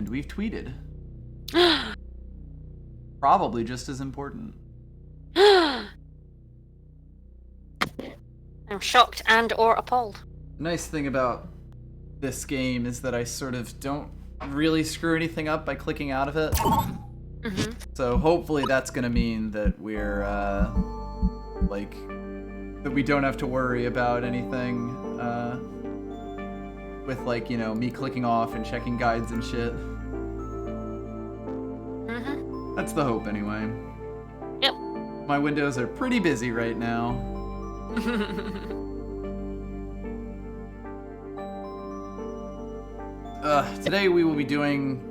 And we've tweeted. Probably just as important. I'm shocked and or appalled. The nice thing about this game is that I sort of don't really screw anything up by clicking out of it. Mm-hmm. So hopefully that's gonna mean that we're, like, that we don't have to worry about anything, with, like, you know, me clicking off and checking guides and shit. Mm-hmm. That's the hope, anyway. Yep. My windows are pretty busy right now. Today we will be doing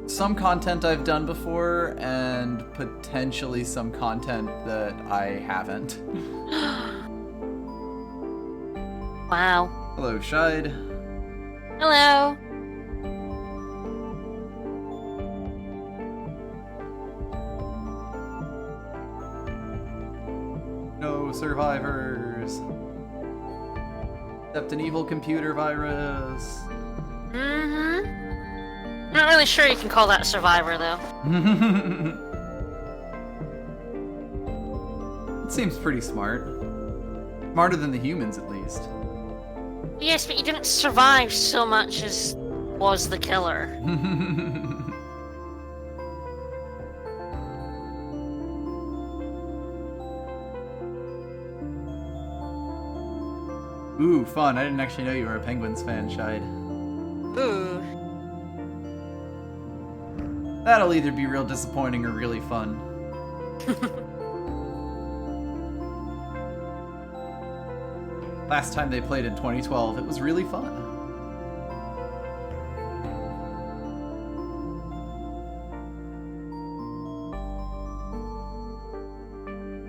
some content I've done before and potentially some content that I haven't. Wow. Hello, Shide. Hello. No survivors. Except an evil computer virus. Mm-hmm. I'm not really sure you can call that a survivor, though. It seems pretty smart. Smarter than the humans, at least. Yes, but you didn't survive so much as was the killer. Ooh, fun. I didn't actually know you were a Penguins fan, Shide. Ooh. That'll either be real disappointing or really fun. Last time they played in 2012, it was really fun.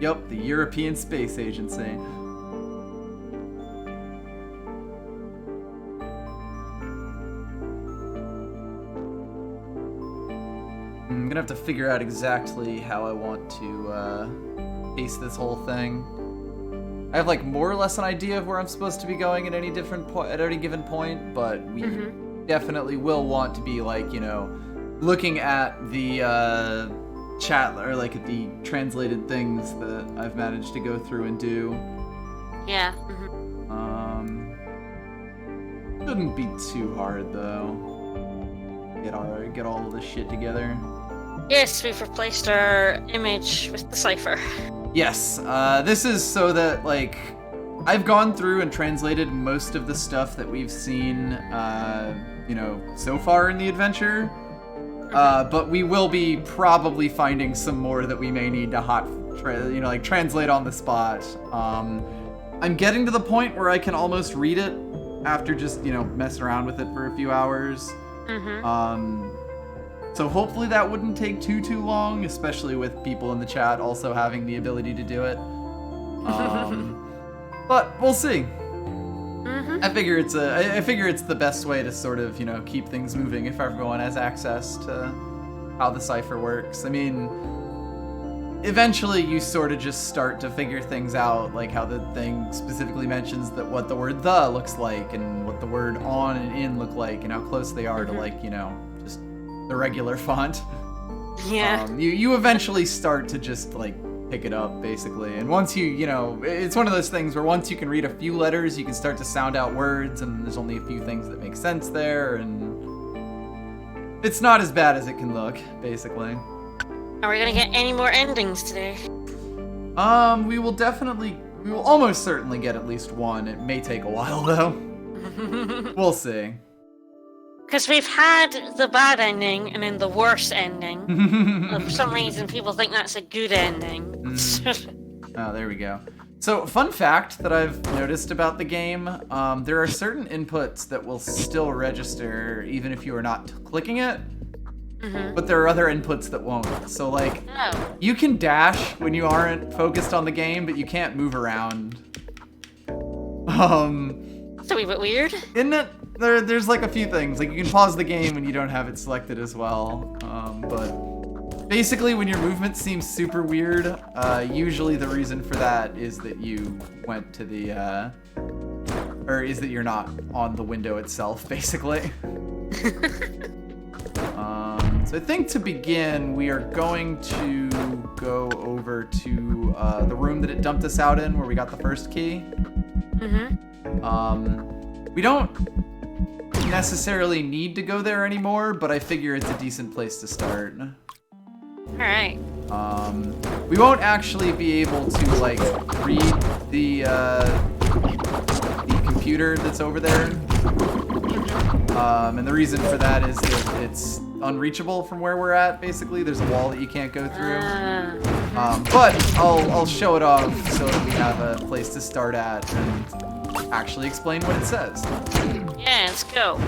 Yup, the European Space Agency. I'm gonna have to figure out exactly how I want to pace this whole thing. I have like more or less an idea of where I'm supposed to be going at any at any given point, but we definitely will want to be like, you know, looking at the chat or like at the translated things that I've managed to go through and do. Yeah. Shouldn't be too hard though. Get all of this shit together. Yes, we've replaced our image with the cipher. Yes, this is so that, like, I've gone through and translated most of the stuff that we've seen, you know, so far in the adventure, but we will be probably finding some more that we may need to translate on the spot. I'm getting to the point where I can almost read it after just, you know, messing around with it for a few hours. So hopefully that wouldn't take too long, especially with people in the chat also having the ability to do it. But we'll see. I figure it's the best way to sort of, you know, keep things moving if everyone has access to how the cipher works. I mean, eventually you sort of just start to figure things out, like how the thing specifically mentions that what the word "the" looks like and what the word "on" and "in" look like and how close they are to, like, you know, just the regular font. Yeah. You eventually start to just, like, pick it up, basically. And once you know, it's one of those things where once you can read a few letters, you can start to sound out words, and there's only a few things that make sense there, and it's not as bad as it can look, basically. Are we gonna get any more endings today? We will almost certainly get at least one. It may take a while, though. We'll see. Because we've had the bad ending and then the worst ending. For some reason, people think that's a good ending. Oh, there we go. So, fun fact that I've noticed about the game, there are certain inputs that will still register even if you are not clicking it, but there are other inputs that won't. So, like, you can dash when you aren't focused on the game, but you can't move around. It's a wee bit weird. Isn't it? There's like a few things. Like, you can pause the game when you don't have it selected as well. But basically, when your movement seems super weird, usually the reason for that is that you went to the, or is that you're not on the window itself, basically. So I think to begin, we are going to go over to the room that it dumped us out in, where we got the first key. We don't necessarily need to go there anymore, but I figure it's a decent place to start. Alright. We won't actually be able to, like, read the computer that's over there. And the reason for that is that it's unreachable from where we're at, basically. There's a wall that you can't go through. But I'll show it off so that we have a place to start at and actually explain what it says. Yeah, let's go.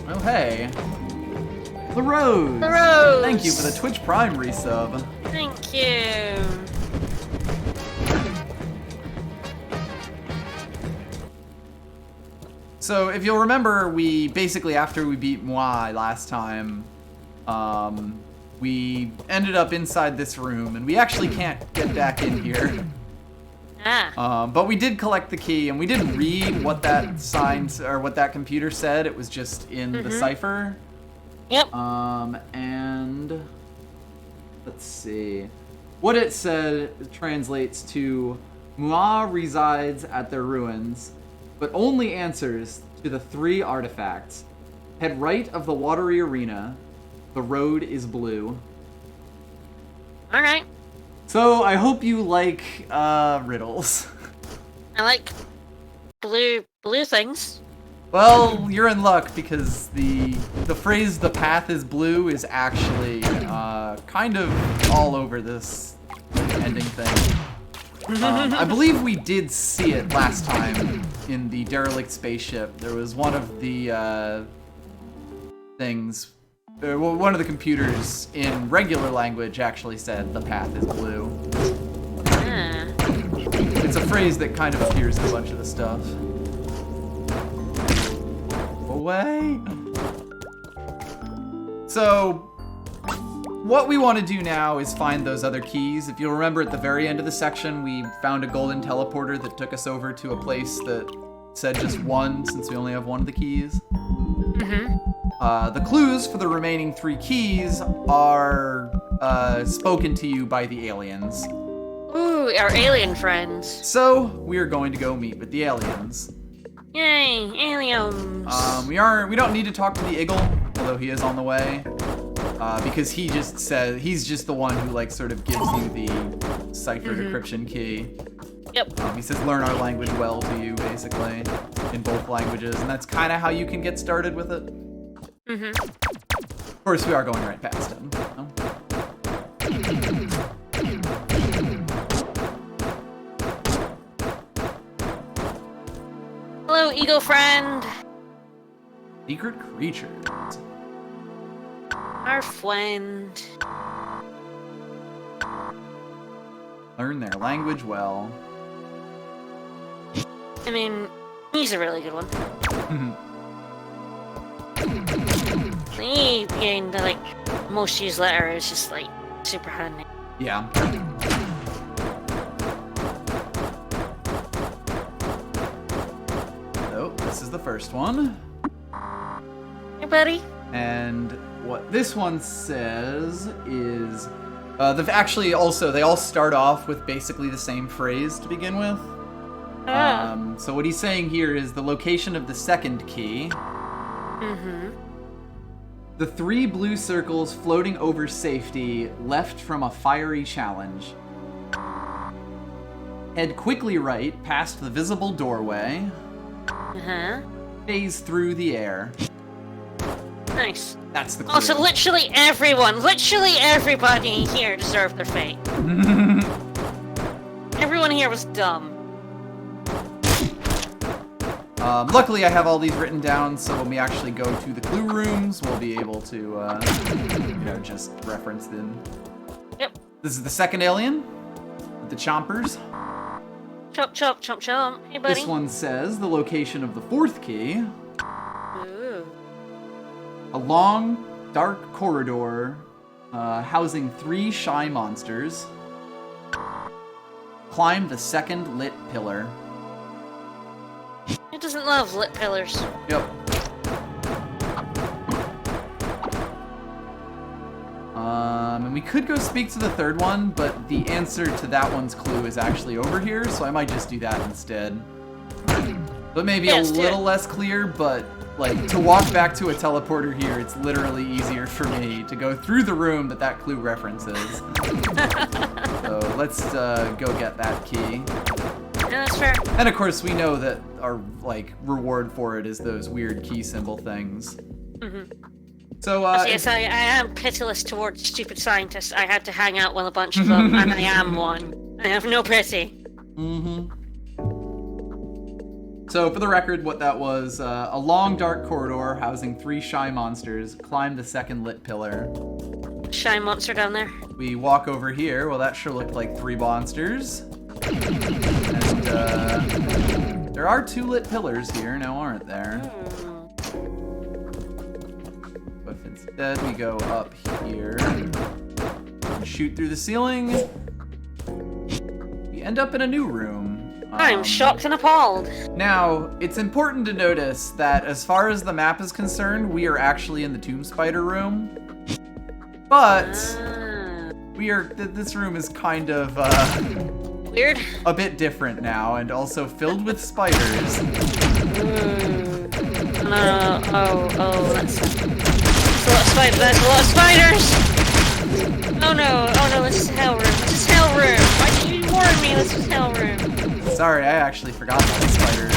Oh, hey. The Rose! The Rose! Thank you for the Twitch Prime resub. Thank you. So, if you'll remember, we basically, after we beat Moi last time, we ended up inside this room, and we actually can't get back in here. But we did collect the key, and we did read what that sign, or what that computer said. It was just in the cipher. Yep. And let's see. What it said translates to, Moi resides at their ruins, but only answers to the 3 artifacts. Head right of the watery arena. The road is blue. Alright. So I hope you like riddles. I like blue things. Well, you're in luck because the phrase "the path is blue" is actually kind of all over this ending thing. I believe we did see it last time in the derelict spaceship. There was one of the things, one of the computers in regular language actually said "the path is blue." It's a phrase that kind of appears in a bunch of the stuff. Away. So, what we want to do now is find those other keys. If you'll remember, at the very end of the section, we found a golden teleporter that took us over to a place that said just 1, since we only have 1 of the keys. The clues for the remaining 3 keys are spoken to you by the aliens. Ooh, our alien friends. So, we are going to go meet with the aliens. Yay, aliens. We don't need to talk to the Eagle, although he is on the way. Because he just says, he's just the one who, like, sort of gives you the cipher decryption key. Yep. He says, learn our language well to you, basically, in both languages, and that's kind of how you can get started with it. Of course, we are going right past him. Hello, Eagle friend. Secret creatures. Our friend. Learn their language well. I mean, he's a really good one. He being the, like, most used letter is just, like, super handy. Yeah. So, this is the first one. Hey, buddy. And what this one says is, actually also, they all start off with basically the same phrase to begin with. So what he's saying here is the location of the second key. The 3 blue circles floating over safety left from a fiery challenge. Head quickly right past the visible doorway. Phase through the air. Nice. That's the clue. Also, literally everybody here deserved their fate. Everyone here was dumb. Luckily, I have all these written down, so when we actually go to the clue rooms, we'll be able to, just reference them. Yep. This is the second alien, with the chompers. Chomp, chomp, chomp, chomp. Hey, buddy. This one says the location of the fourth key. Ooh. A long, dark corridor housing 3 shy monsters. Climb the second lit pillar. Who doesn't love lit pillars? Yep. And we could go speak to the third one, but the answer to that one's clue is actually over here, so I might just do that instead. But maybe a little less clear, but like to walk back to a teleporter here, it's literally easier for me to go through the room that clue references. So let's go get that key. Yeah, that's fair. And of course, we know that our like reward for it is those weird key symbol things. Mm-hmm. So yes, I am pitiless towards stupid scientists. I had to hang out with a bunch of them, and I am one. I have no pity. Mm-hmm. So for the record, what that was, a long dark corridor housing 3 shy monsters climbed the second lit pillar. Shy monster down there. We walk over here. Well, that sure looked like 3 monsters. And there are 2 lit pillars here now, aren't there? But if instead we go up here and shoot through the ceiling, we end up in a new room. I'm shocked and appalled. Now, it's important to notice that as far as the map is concerned, we are actually in the Tomb Spider room. But this room is kind of weird. A bit different now, and also filled with spiders. That's a lot of spiders. Oh no, this is hell room. This is hell room. Why didn't you warn me? This is hell room. Sorry, I actually forgot about the spiders.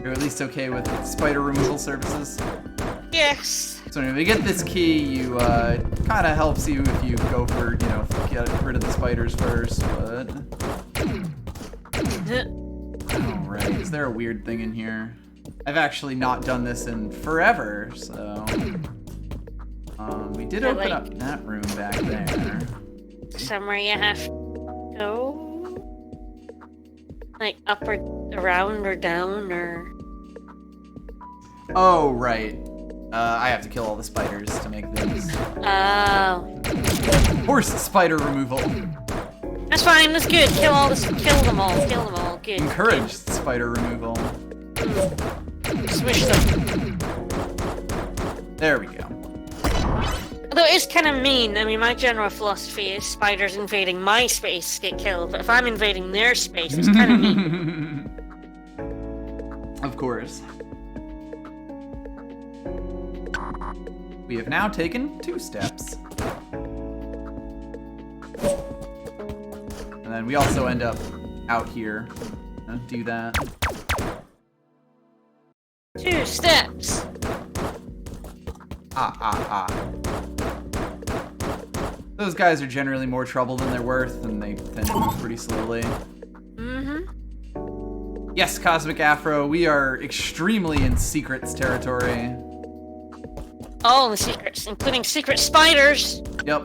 You're at least okay with spider removal services? Yes. So when we get this key, you kind of helps you if you go for, get rid of the spiders first, but... Alright, is there a weird thing in here? I've actually not done this in forever, so... we did open up that room back there. Somewhere you have to go? Like up or around or down or... Oh, right. I have to kill all the spiders to make this. Oh. Forced spider removal. That's fine, that's good. Kill them all, good. Encouraged spider removal. Swish them. There we go. Although it is kind of mean. I mean, my general philosophy is spiders invading my space get killed, but if I'm invading their space, it's kind of mean. Of course. We have now taken 2 steps. And then we also end up out here. Do that. 2 steps. Those guys are generally more trouble than they're worth, and they tend to move pretty slowly. Mm-hmm. Yes, Cosmic Afro, we are extremely in secrets territory. All the secrets, including secret spiders. Yep.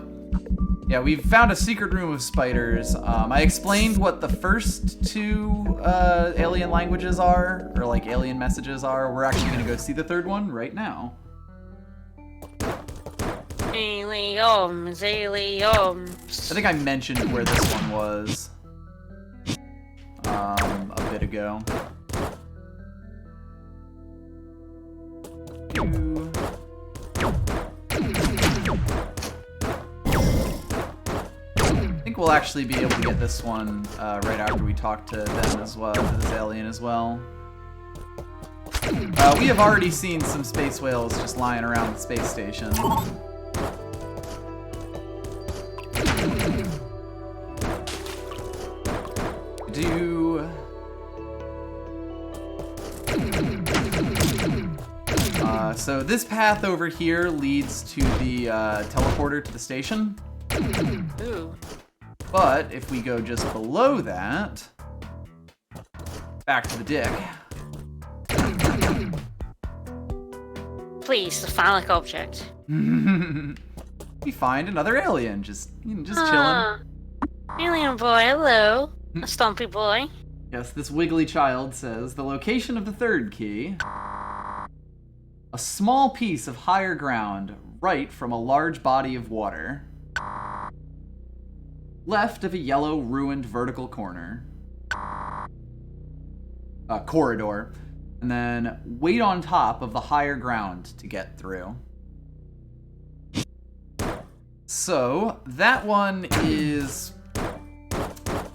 Yeah, we've found a secret room of spiders. I explained what the first 2 alien languages are, or like alien messages are. We're actually gonna go see the third one right now. Aliens. I think I mentioned where this one was a bit ago. I think we'll actually be able to get this one right after we talk to them as well, to this alien as well. We have already seen some space whales just lying around the space station. So this path over here leads to the teleporter to the station. Ooh. But if we go just below that, back to the dig. Please, the phallic object. We find another alien, just chilling. Alien boy, hello. A stumpy boy. Yes, this wiggly child says, the location of the third key. A small piece of higher ground, right from a large body of water. left of a yellow ruined vertical corridor, and then wait on top of the higher ground to get through. So that one is...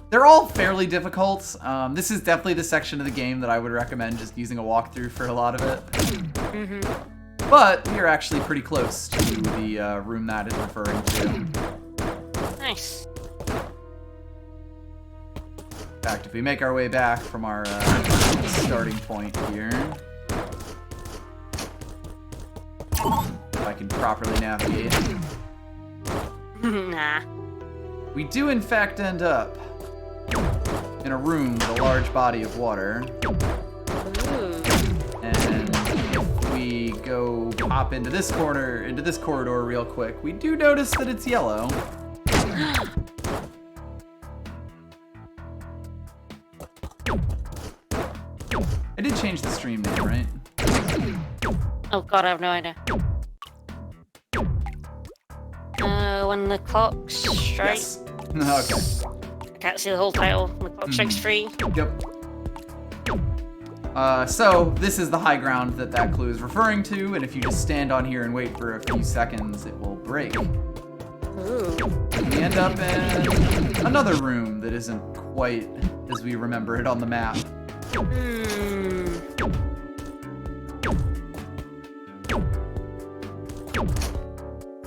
They're all fairly difficult. This is definitely the section of the game that I would recommend just using a walkthrough for a lot of it. Mm-hmm. But we are actually pretty close to the room that is referring to. Nice. In fact, if we make our way back from our starting point here, if I can properly navigate, Nah. we do in fact end up in a room with a large body of water. Ooh. And if we go hop into this corridor real quick, we do notice that it's yellow. I did change the stream name, right? Oh god, I have no idea. When the clock strikes... Yes. Okay. I can't see the whole title. When the clock strikes 3. Yep. So, this is the high ground that clue is referring to, and if you just stand on here and wait for a few seconds, it will break. Ooh. We end up in another room that isn't quite as we remember it on the map.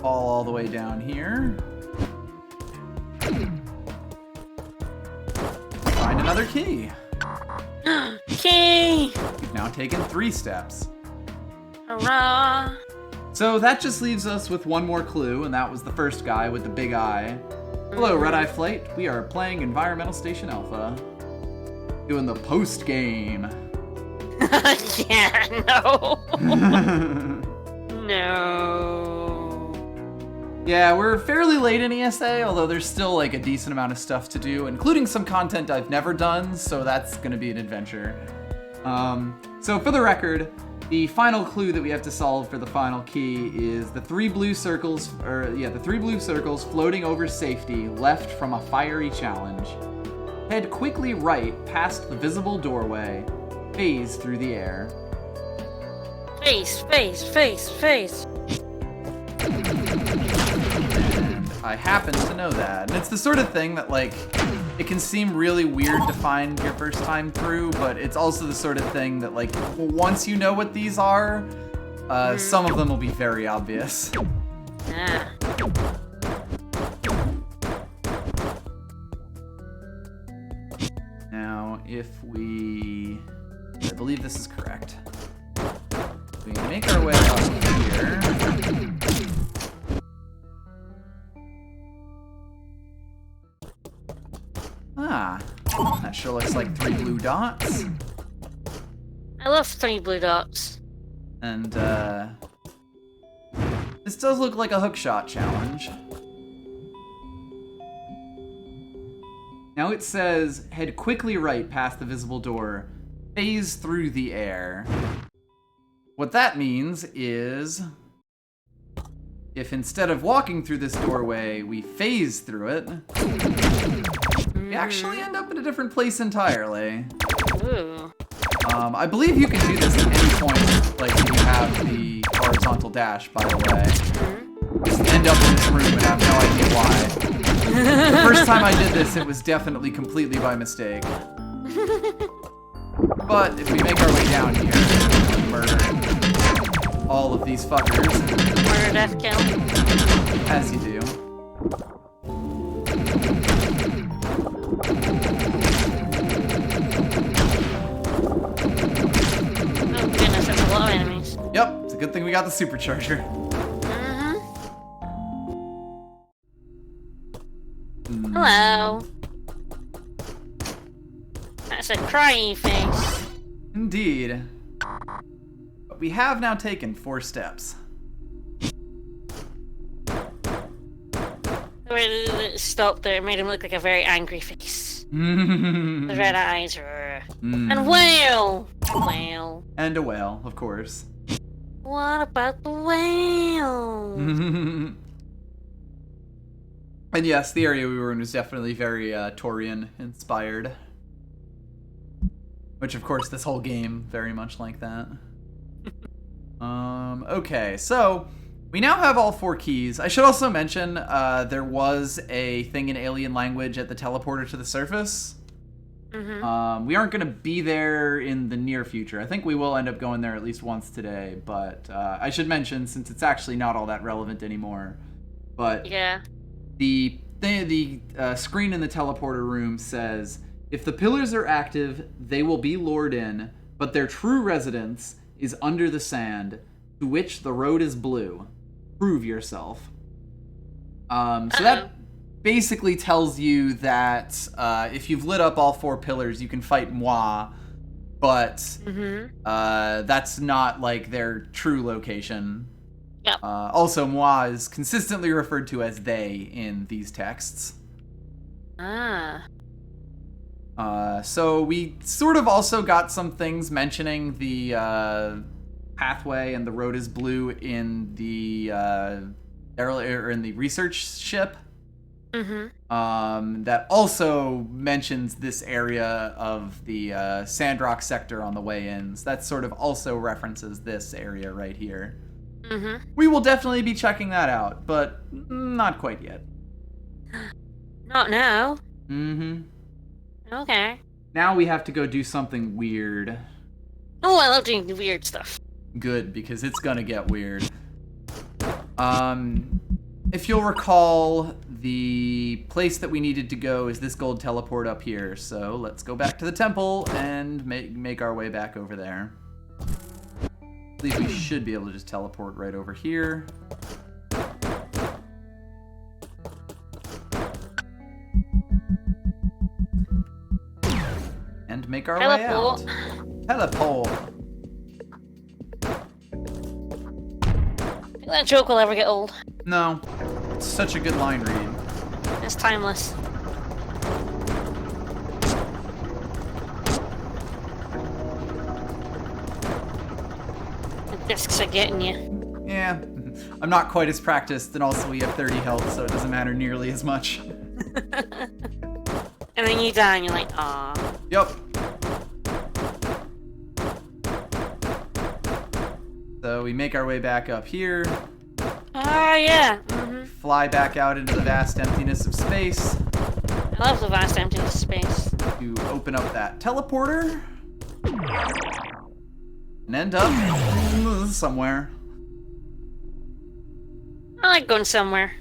Fall all the way down here. Find another key. Key! We've now taken 3 steps. Hurrah! So that just leaves us with one more clue, and that was the first guy with the big eye. Hello, Red Eye Flight. We are playing Environmental Station Alpha. Doing the post game. Yeah, no. No. Yeah, we're fairly late in ESA, although there's still like a decent amount of stuff to do, including some content I've never done, so that's gonna be an adventure. So for the record, the final clue that we have to solve for the final key is the 3 blue circles, the 3 blue circles floating over safety left from a fiery challenge. Head quickly right past the visible doorway, phase through the air. Face, face, face, face. I happen to know that. And it's the sort of thing that, like, it can seem really weird to find your first time through, but it's also the sort of thing that, like, once you know what these are, some of them will be very obvious. Yeah. Now, if we... I believe this is correct. We make our way up here. Ah, that sure looks like 3 blue dots. I love 3 blue dots. And, this does look like a hookshot challenge. Now it says, head quickly right past the visible door, phase through the air. What that means is, if instead of walking through this doorway, we phase through it, we actually end up in a different place entirely. Ooh. I believe you can do this at any point, like when you have the horizontal dash, by the way. Just end up in this room and have no idea why. The first time I did this, it was definitely completely by mistake. But if we make our way down here, we murder all of these fuckers. Murder, death, kill. As you do. Oh goodness, there's a lot of enemies. Yep, it's a good thing we got the supercharger. Hello. That's a crying face. Indeed. But we have now taken 4 steps. Stop there, it made him look like a very angry face. The red eyes are... And whale! Whale. And a whale, of course. What about the whale? And yes, the area we were in was definitely very Torian inspired. Which, of course, this whole game very much like that. Okay, so we now have all 4 keys. I should also mention there was a thing in alien language at the teleporter to the surface. Mm-hmm. We aren't going to be there in the near future. I think we will end up going there at least once today, but I should mention, since it's actually not all that relevant anymore, but Yeah. the screen in the teleporter room says, if the pillars are active, they will be lured in, but their true residence is under the sand, to which the road is blue. Prove yourself. So that basically tells you that if you've lit up all 4 pillars, you can fight Moi, but that's not like their true location. Yep. Also, Moi is consistently referred to as they in these texts. Ah. So we sort of also got some things mentioning the pathway and the road is blue in the research ship. That also mentions this area of the Sandrock sector on the way in. So that sort of also references this area right here. We will definitely be checking that out, but not quite yet. Not now. Okay. Now we have to go do something weird. Oh, I love doing weird stuff. Good, because it's gonna get weird. If you'll recall, the place that we needed to go is this gold teleport up here. So let's go back to the temple and make our way back over there. I believe we should be able to just teleport right over here. And make our way out. Teleport. Think that joke will ever get old. No. It's such a good line read. It's timeless. The discs are getting you. Yeah. I'm not quite as practiced, and also we have 30 health, so it doesn't matter nearly as much. And then you die and you're like, aw. Yep. So we make our way back up here. Ah, yeah. Fly back out into the vast emptiness of space. I love the vast emptiness of space. To open up that teleporter. And end up somewhere. I like going somewhere.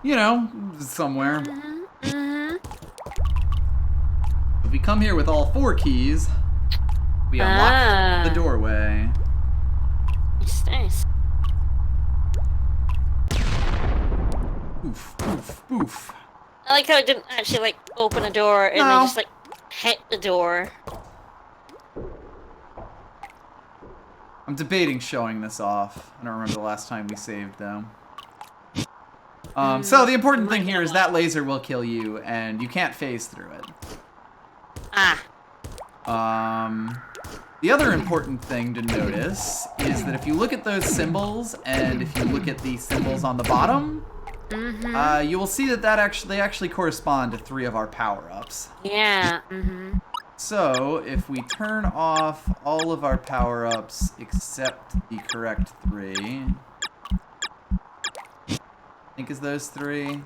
You know, somewhere. If we come here with all 4 keys, we unlock the doorway. Nice. Oof, oof, oof. I like how it didn't actually, like, open a door and then just, like, hit the door. I'm debating showing this off. I don't remember the last time we saved, though. So the important thing here is that laser will kill you, and you can't phase through it. The other important thing to notice is that if you look at those symbols, and if you look at the symbols on the bottom, you will see that they actually correspond to 3 of our power-ups. Yeah. So, if we turn off all of our power-ups except the correct 3, I think is those 3.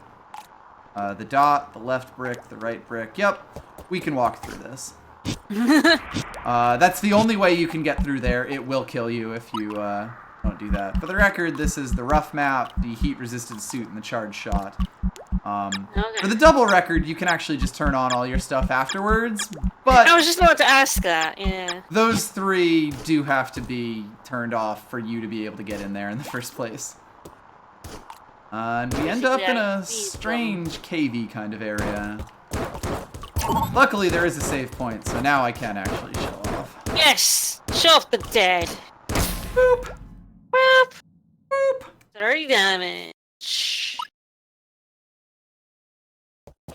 The dot, the left brick, the right brick. Yep, we can walk through this. That's the only way you can get through there. It will kill you if you don't do that. For the record, this is the rough map, the heat-resistant suit, and the charge shot. For the double record, you can actually just turn on all your stuff afterwards, but I was just about to ask that, yeah. those 3 do have to be turned off for you to be able to get in there in the first place. And we end up in a strange cavey kind of area. Luckily, there is a save point, so now I can actually show off. Yes! Show off the dead. Boop! Boop! Boop! 30 damage.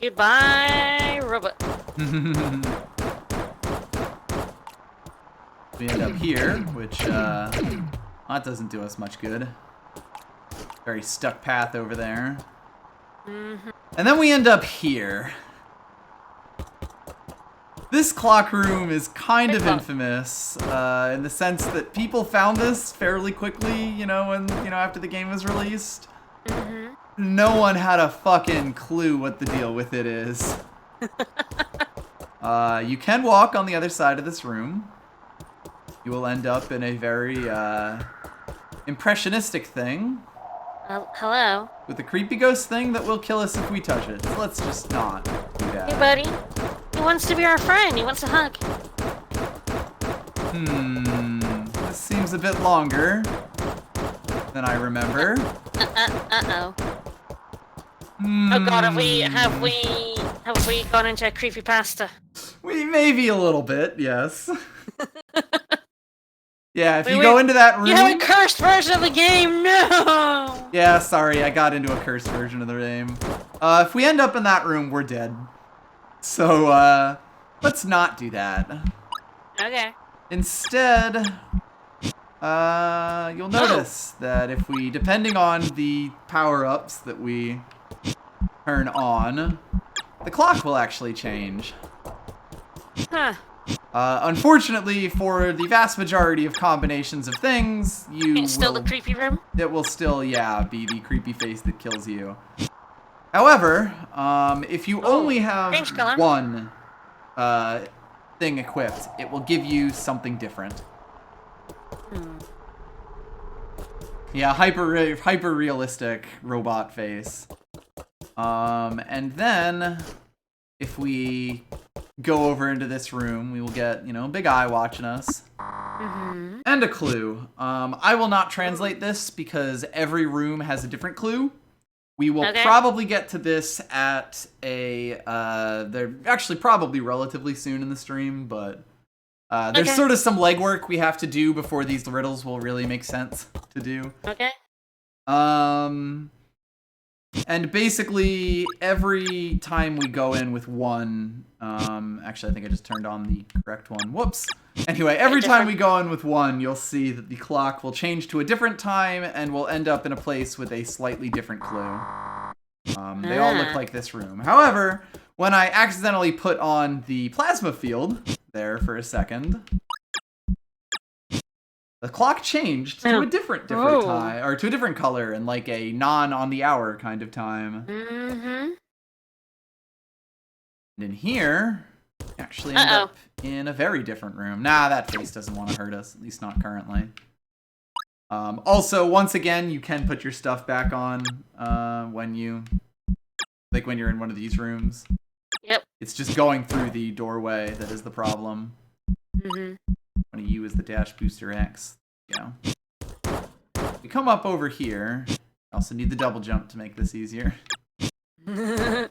Goodbye, robot. We end up here, which, that doesn't do us much good. Very stuck path over there. Mm-hmm. And then we end up here. This clock room is kind of infamous, in the sense that people found this fairly quickly, after the game was released. Mm-hmm. No one had a fucking clue what the deal with it is. You can walk on the other side of this room. You will end up in a very, impressionistic thing. Hello? With a creepy ghost thing that will kill us if we touch it. So let's just not do that. Hey, buddy. He wants to be our friend. He wants a hug. This seems a bit longer than I remember. Uh-oh. Oh god, have we gone into a creepypasta? We maybe a little bit, yes. Yeah, if you go into that room... You have a cursed version of the game, no! Yeah, sorry, I got into a cursed version of the game. If we end up in that room, we're dead. So, let's not do that. Okay. Instead, you'll notice that if we, depending on the power-ups that we turn on, the clock will actually change. Huh. Unfortunately, for the vast majority of combinations of things, It's still the creepy room? It will still, yeah, be the creepy face that kills you. However, if you only have one thing equipped, it will give you something different. Yeah, hyper realistic robot face. And then if we go over into this room, we will get, a big eye watching us. Mm-hmm. And a clue. I will not translate this because every room has a different clue. We will probably get to this at they're actually probably relatively soon in the stream, but there's sort of some legwork we have to do before these riddles will really make sense to do. Okay. And basically, every time we go in with one, actually I think I just turned on the correct one. Whoops. Anyway, every time we go in with one, you'll see that the clock will change to a different time and we'll end up in a place with a slightly different clue. They all look like this room. However, when I accidentally put on the plasma field there for a second, the clock changed to a different time, or to a different color, and like a non-on-the-hour kind of time. Mm-hmm. And in here, we actually end up in a very different room. Nah, that face doesn't want to hurt us, at least not currently. Also, once again, you can put your stuff back on when you're in one of these rooms. Yep. It's just going through the doorway that is the problem. Mm-hmm. One of you is the Dash Booster X. Yeah. We come up over here. I also need the double jump to make this easier. What's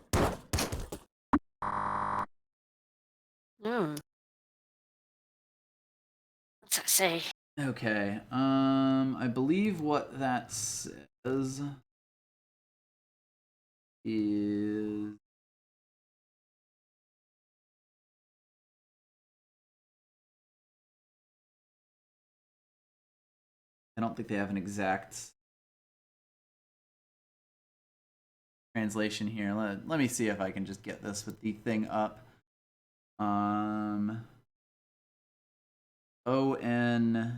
that say? Okay. I believe what that says is... I don't think they have an exact translation here. Let me see if I can just get this with the thing up. O-N-L...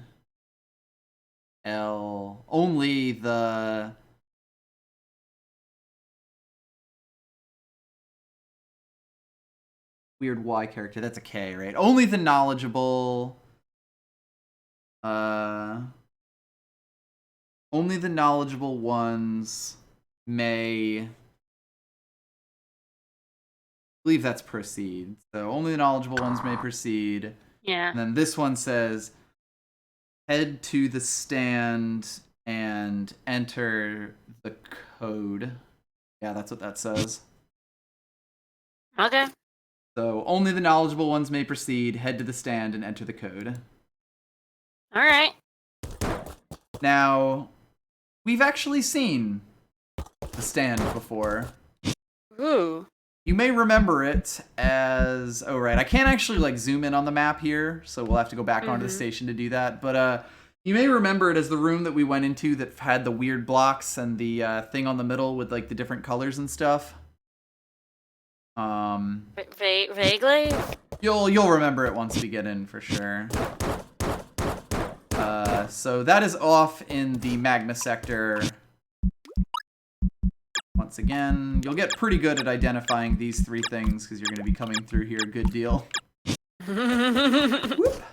Only the... Weird Y character. That's a K, right? Only the knowledgeable... Only the knowledgeable ones may... I believe that's proceed. So only the knowledgeable ones may proceed. Yeah. And then this one says, head to the stand and enter the code. Yeah, that's what that says. Okay. So only the knowledgeable ones may proceed, head to the stand and enter the code. Alright. Now, we've actually seen the stand before. Ooh. You may remember it as... Oh, right. I can't actually, zoom in on the map here, so we'll have to go back onto the station to do that. But, You may remember it as the room that we went into that had the weird blocks and the thing on the middle with like the different colors and stuff. Vaguely. You'll remember it once we get in for sure. So that is off in the magma sector. Once again, you'll get pretty good at identifying these 3 things because you're going to be coming through here a good deal. Whoop.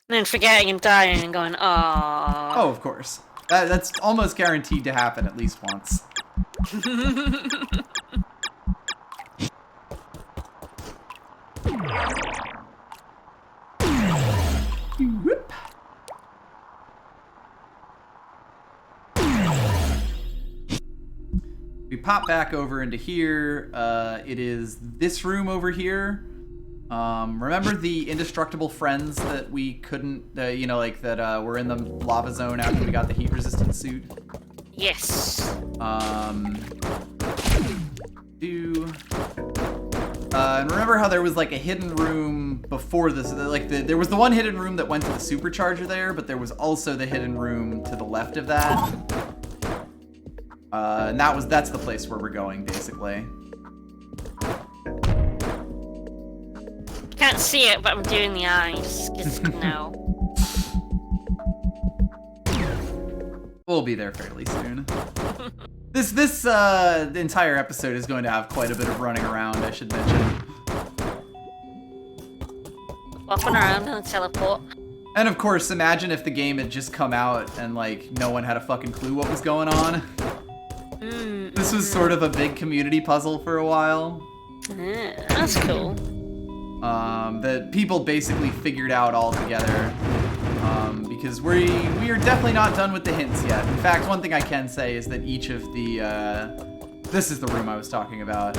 And then forgetting and dying and going, "Aww." Oh, of course. That's almost guaranteed to happen at least once. Whoop. We pop back over into here. It is this room over here. Remember the indestructible friends that we couldn't, that were in the lava zone after we got the heat-resistant suit? Yes. And remember how there was like a hidden room before this? There was the one hidden room that went to the supercharger there, but there was also the hidden room to the left of that. And that's the place where we're going, basically. Can't see it, but I'm doing the eyes. 'Cause no. We'll be there fairly soon. This entire episode is going to have quite a bit of running around, I should mention. Walking around and teleport. And of course, imagine if the game had just come out and like no one had a fucking clue what was going on. This was sort of a big community puzzle for a while. That's cool. That people basically figured out all together. Because we are definitely not done with the hints yet. In fact, one thing I can say is that each of the this is the room I was talking about.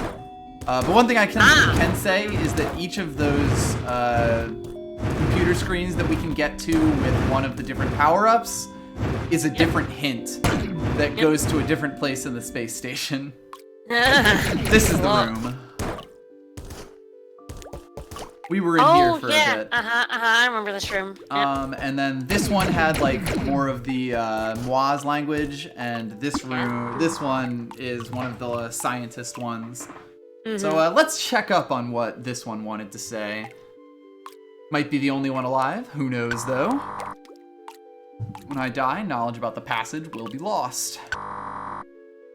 But one thing I can say is that each of those computer screens that we can get to with one of the different power-ups is a different hint that goes to a different place in the space station. This is the room. We were in here for a bit. I remember this room. And then this one had like more of the Moaz language, and this one is one of the scientist ones. So let's check up on what this one wanted to say. Might be the only one alive, who knows though. When I die, knowledge about the passage will be lost.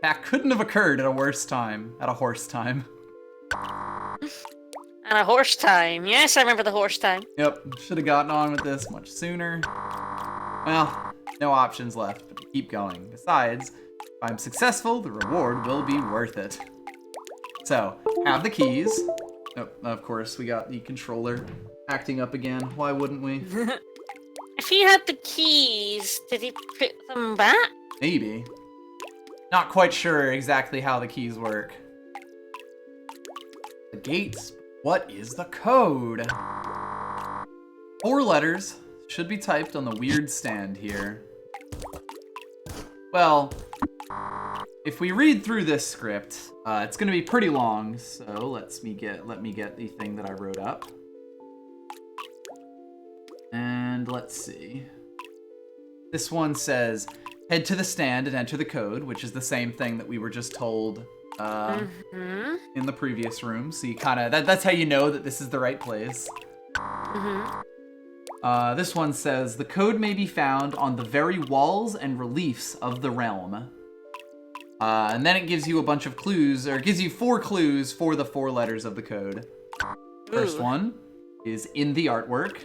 That couldn't have occurred at a worse time. At a horse time. And a horse time. Yes, I remember the horse time. Yep, should have gotten on with this much sooner. Well, no options left, but to keep going. Besides, if I'm successful, the reward will be worth it. So, have the keys. Oh, of course, we got the controller acting up again. Why wouldn't we? If he had the keys, did he put them back? Maybe. Not quite sure exactly how the keys work. The gates. What is the code? 4 letters should be typed on the weird stand here. Well, if we read through this script, it's going to be pretty long. So let me get the thing that I wrote up. And let's see. This one says, head to the stand and enter the code, which is the same thing that we were just told in the previous room. So you kind of, that's how you know that this is the right place. This one says, the code may be found on the very walls and reliefs of the realm. And then it gives you a bunch of clues, or it gives you 4 clues for the 4 letters of the code. First one is in the artwork.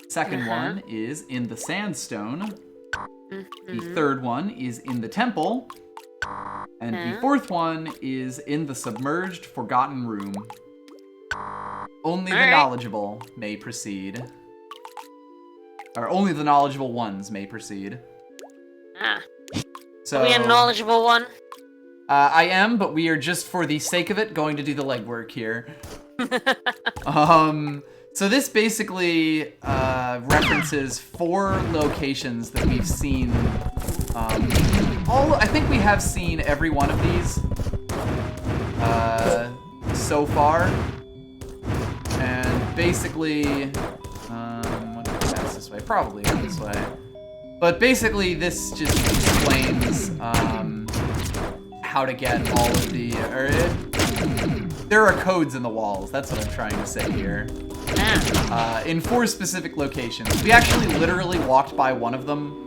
Second one is in the sandstone. The third one is in the temple. And the fourth one is in the submerged, forgotten room. Only the knowledgeable may proceed. Or only the knowledgeable ones may proceed. So, are we a knowledgeable one? I am, but we are just for the sake of it going to do the legwork here. So this basically references 4 locations that we've seen. I think we have seen every one of these so far. And basically, what is the fastest this way. Probably go this way. But basically, this just explains how to get all of the... there are codes in the walls. That's what I'm trying to say here. In 4 specific locations. We actually literally walked by one of them.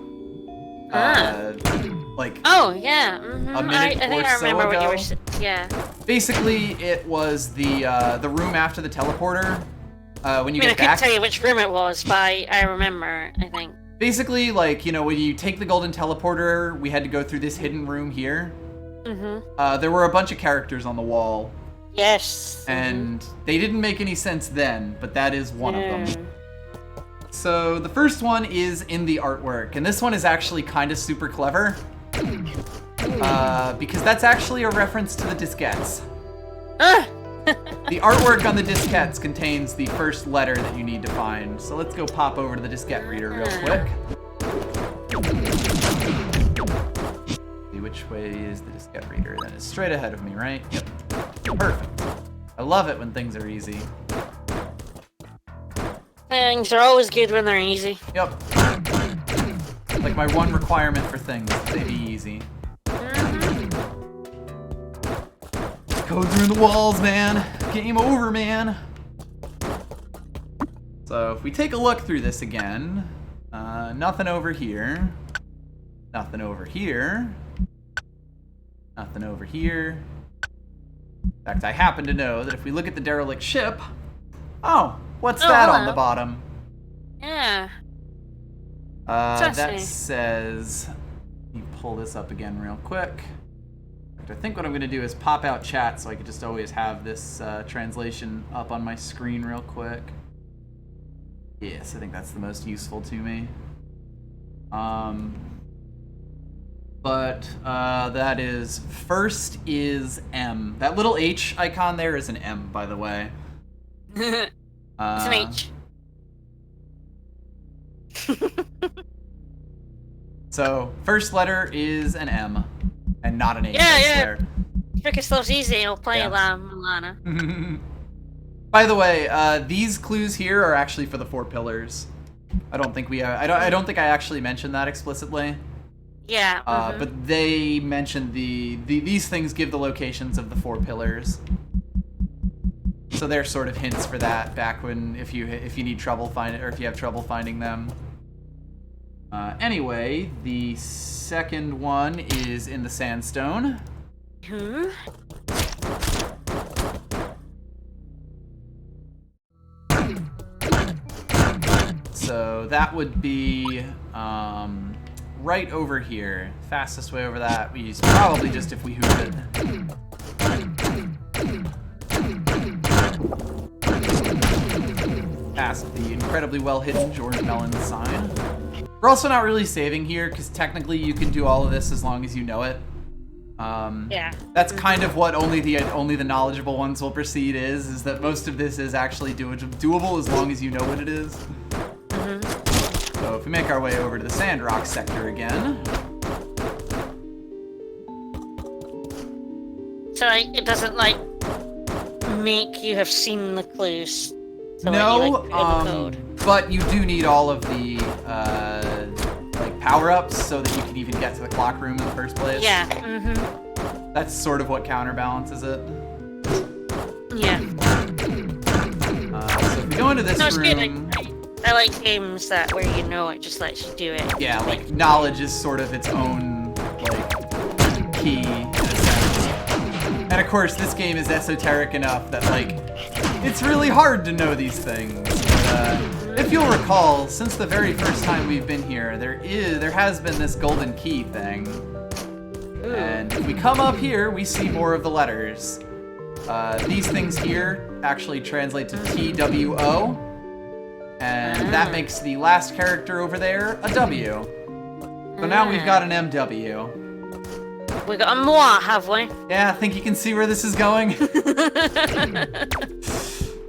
Like oh yeah, a minute I think or I so remember ago. what you were saying. Yeah. Basically, it was the room after the teleporter. When you I get back. couldn't tell you which room it was, but I remember. I think. Basically, like, you know, when you take the golden teleporter, we had to go through this hidden room here. There were a bunch of characters on the wall. Yes. And they didn't make any sense then, but that is one of them. So the first one is in the artwork, and this one is actually kind of super clever. Because that's actually a reference to the diskettes. The artwork on the diskettes contains the first letter that you need to find. So let's go pop over to the diskette reader real quick. See which way is the diskette reader? Then it's straight ahead of me, right? Yep. Perfect. I love it when things are easy. Things are always good when they're easy. Yep. Like my one requirement for things, they be easy. Codes are in the walls, man. Game over, man. So if we take a look through this again, nothing over here. Nothing over here. Nothing over here. In fact, I happen to know that if we look at the derelict ship, oh, what's that on the bottom? Yeah. That says, let me pull this up again real quick. I think what I'm going to do is pop out chat so I can just always have this translation up on my screen real quick. Yes, I think that's the most useful to me. But that is, first is M. That little H icon there is an M, by the way. It's an H. So, first letter is an M, and not an H. Yeah. Because those easy, I'll play Lana. By the way, these clues here are actually for the 4 pillars. I don't think we. I don't think I actually mentioned that explicitly. Yeah. But they mentioned these things give the locations of the 4 pillars. So they're sort of hints for that back when if you need trouble finding, or if you have trouble finding them. Anyway, the second one is in the sandstone. So that would be right over here. Fastest way over that is probably just if we hoop it. Past the incredibly well-hidden George Mellon sign. We're also not really saving here, because technically you can do all of this as long as you know it. Yeah. That's kind of what only the knowledgeable ones will proceed is that most of this is actually doable as long as you know what it is. So if we make our way over to the Sandrock sector again. So it doesn't make you have seen the clues. So No, code. but you do need all of the power-ups so that you can even get to the clock room in the first place. Yeah. That's sort of what counterbalances it. Yeah. So if we go into this room... Good. I like games where you know it just lets you do it. Yeah, like knowledge is sort of its own key in a sense. And of course, this game is esoteric enough that it's really hard to know these things. But, if you'll recall, since the very first time we've been here, there has been this golden key thing. Ooh. And if we come up here, we see more of the letters. These things here actually translate to TWO. And that makes the last character over there a W. So now we've got an MW. We got a moi, have we? Yeah, I think you can see where this is going.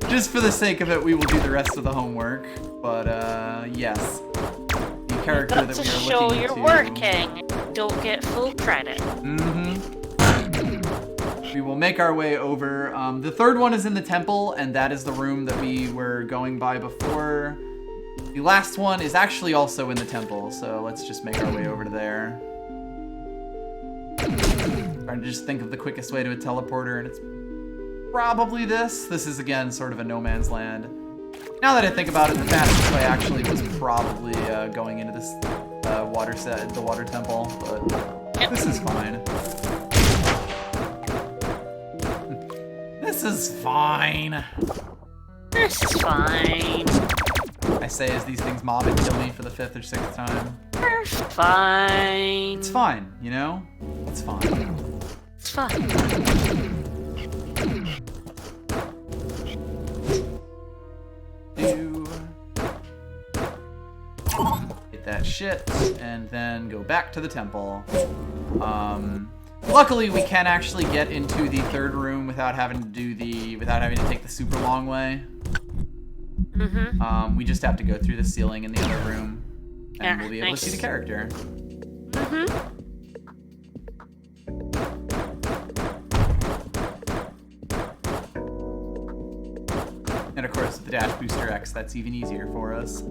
Just for the sake of it, we will do the rest of the homework. But, yes. The character that we are looking to... show you're working. Don't get full credit. We will make our way over. The third one is in the temple, and that is the room that we were going by before. The last one is actually also in the temple, so let's just make our way over to there. Trying to just think of the quickest way to a teleporter, and it's probably this. This is, again, sort of a no man's land. Now that I think about it, the fastest way actually was probably going into this the water temple, but this is fine. This is fine. This is fine. I say as these things mob and kill me for the 5th or 6th time. It's fine. It's fine, you know? It's fine. It's fine. Get that shit, and then go back to the temple. Luckily, we can actually get into the 3rd room without having to take the super long way. Mm-hmm. We just have to go through the ceiling in the other room, and we'll be able to see the character. Mm-hmm. And of course, with the Dash Booster X, that's even easier for us.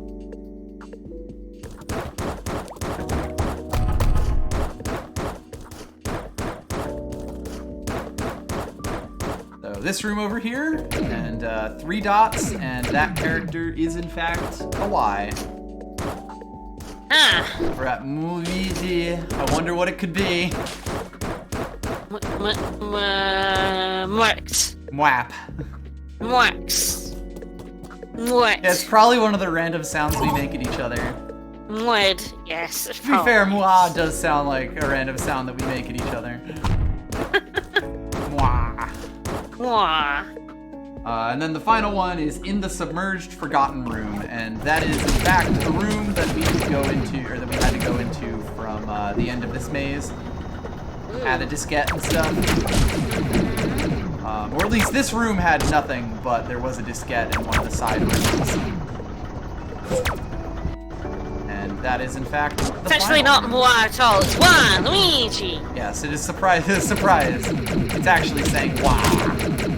So this room over here, and 3 dots, and that character is in fact a Y. Ah. We're at movie. I wonder what it could be. Wax. Mwap. Wax. What? Yeah, it's probably one of the random sounds we make at each other. Wood, yes. To be fair, mwah does sound like a random sound that we make at each other. Mwah. Mwah. And then the final one is in the submerged forgotten room, and that is in fact a room that we could go into, or that we had to go into from the end of this maze. Add a diskette and stuff. Or at least this room had nothing, but there was a diskette in one of the side rooms. And that is in fact the It's actually not final moi at all, it's Luigi! Yes, it is surprise. Surprise. It's actually saying wah.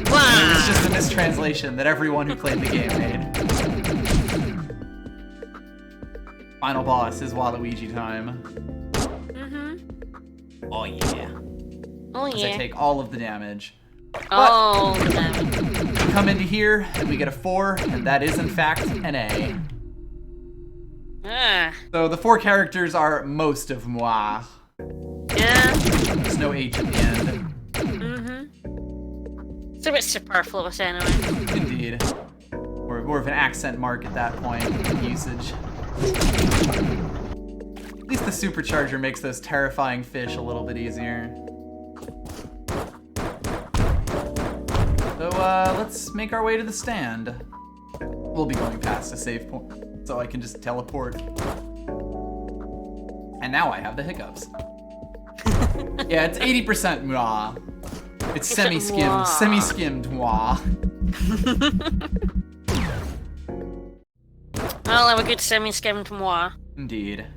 Wah! It's just a mistranslation that everyone who played the game made. Final boss is Waluigi time. Mm-hmm. Oh yeah. Oh As yeah. I take all of the damage. Oh, We come into here and we get a 4, and that is in fact an A. Ah. So the 4 characters are most of moi. Yeah. There's no H at the end. Mm-hmm. It's a bit superfluous anyway. Indeed. Or more of an accent mark at that point in usage. At least the supercharger makes those terrifying fish a little bit easier. So let's make our way to the stand. We'll be going past a save point, so I can just teleport. And now I have the hiccups. Yeah, it's 80% moi. It's semi-skimmed, semi-skimmed moi. I'll have a good semi-skimmed moi. Indeed.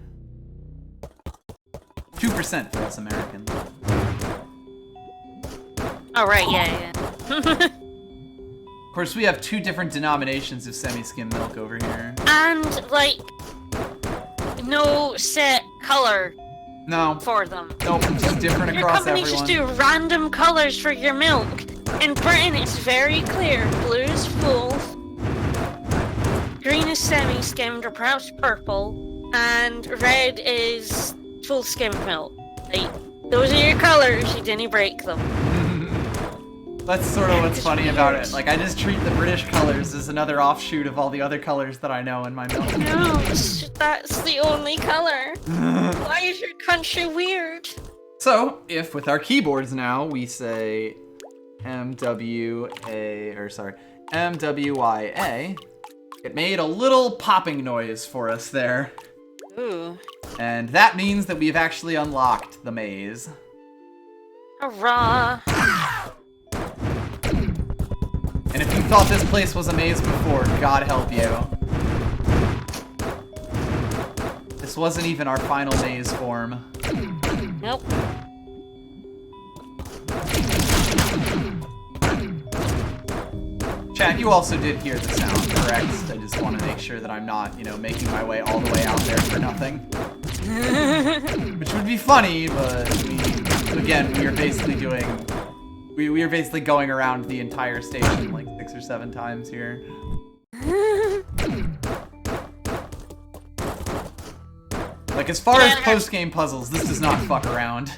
2% for us Americans. Oh, right, yeah. Of course, we have 2 different denominations of semi-skim milk over here. And, like, no set color No. for them. Nope, just different Your across companies everyone. just do random colors for your milk. In Britain, it's very clear. Blue is full, green is semi-skimmed or perhaps purple, and red is full skimmed milk. Like, those are your colors. You didn't break them. That's sort of what's funny about it. Like, I just treat the British colors as another offshoot of all the other colors that I know in my milk. No, that's the only color. Why is your country weird? So, if with our keyboards now, we say MWYA, it made a little popping noise for us there. Ooh. And that means that we've actually unlocked the maze. Hurrah. And if you thought this place was a maze before, God help you. This wasn't even our final maze form. Nope. chat, you also did hear the sound, correct? I just want to make sure that I'm not, you know, making my way all the way out there for nothing. Which would be funny, but we are basically doing... We are basically going around the entire station like 6 or 7 times here. Like, as far as post-game puzzles, this does not fuck around.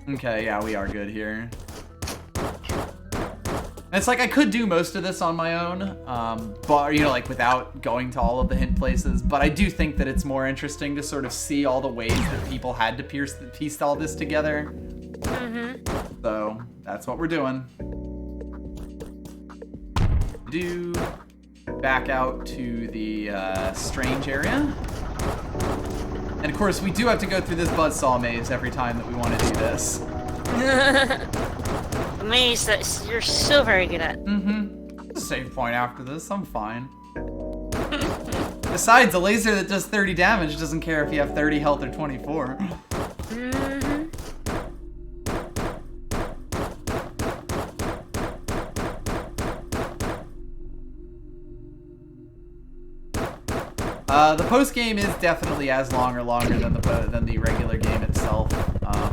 Okay, yeah, we are good here. It's like I could do most of this on my own, but, you know, like without going to all of the hint places, but I do think that it's more interesting to sort of see all the ways that people had to piece all this together. So, that's what we're doing. Back out to the strange area. And of course, we do have to go through this buzzsaw maze every time that we want to do this. A maze that you're so very good at. Save point after this, I'm fine. Besides, a laser that does 30 damage doesn't care if you have 30 health or 24. The post game is definitely as long or longer than the regular game itself.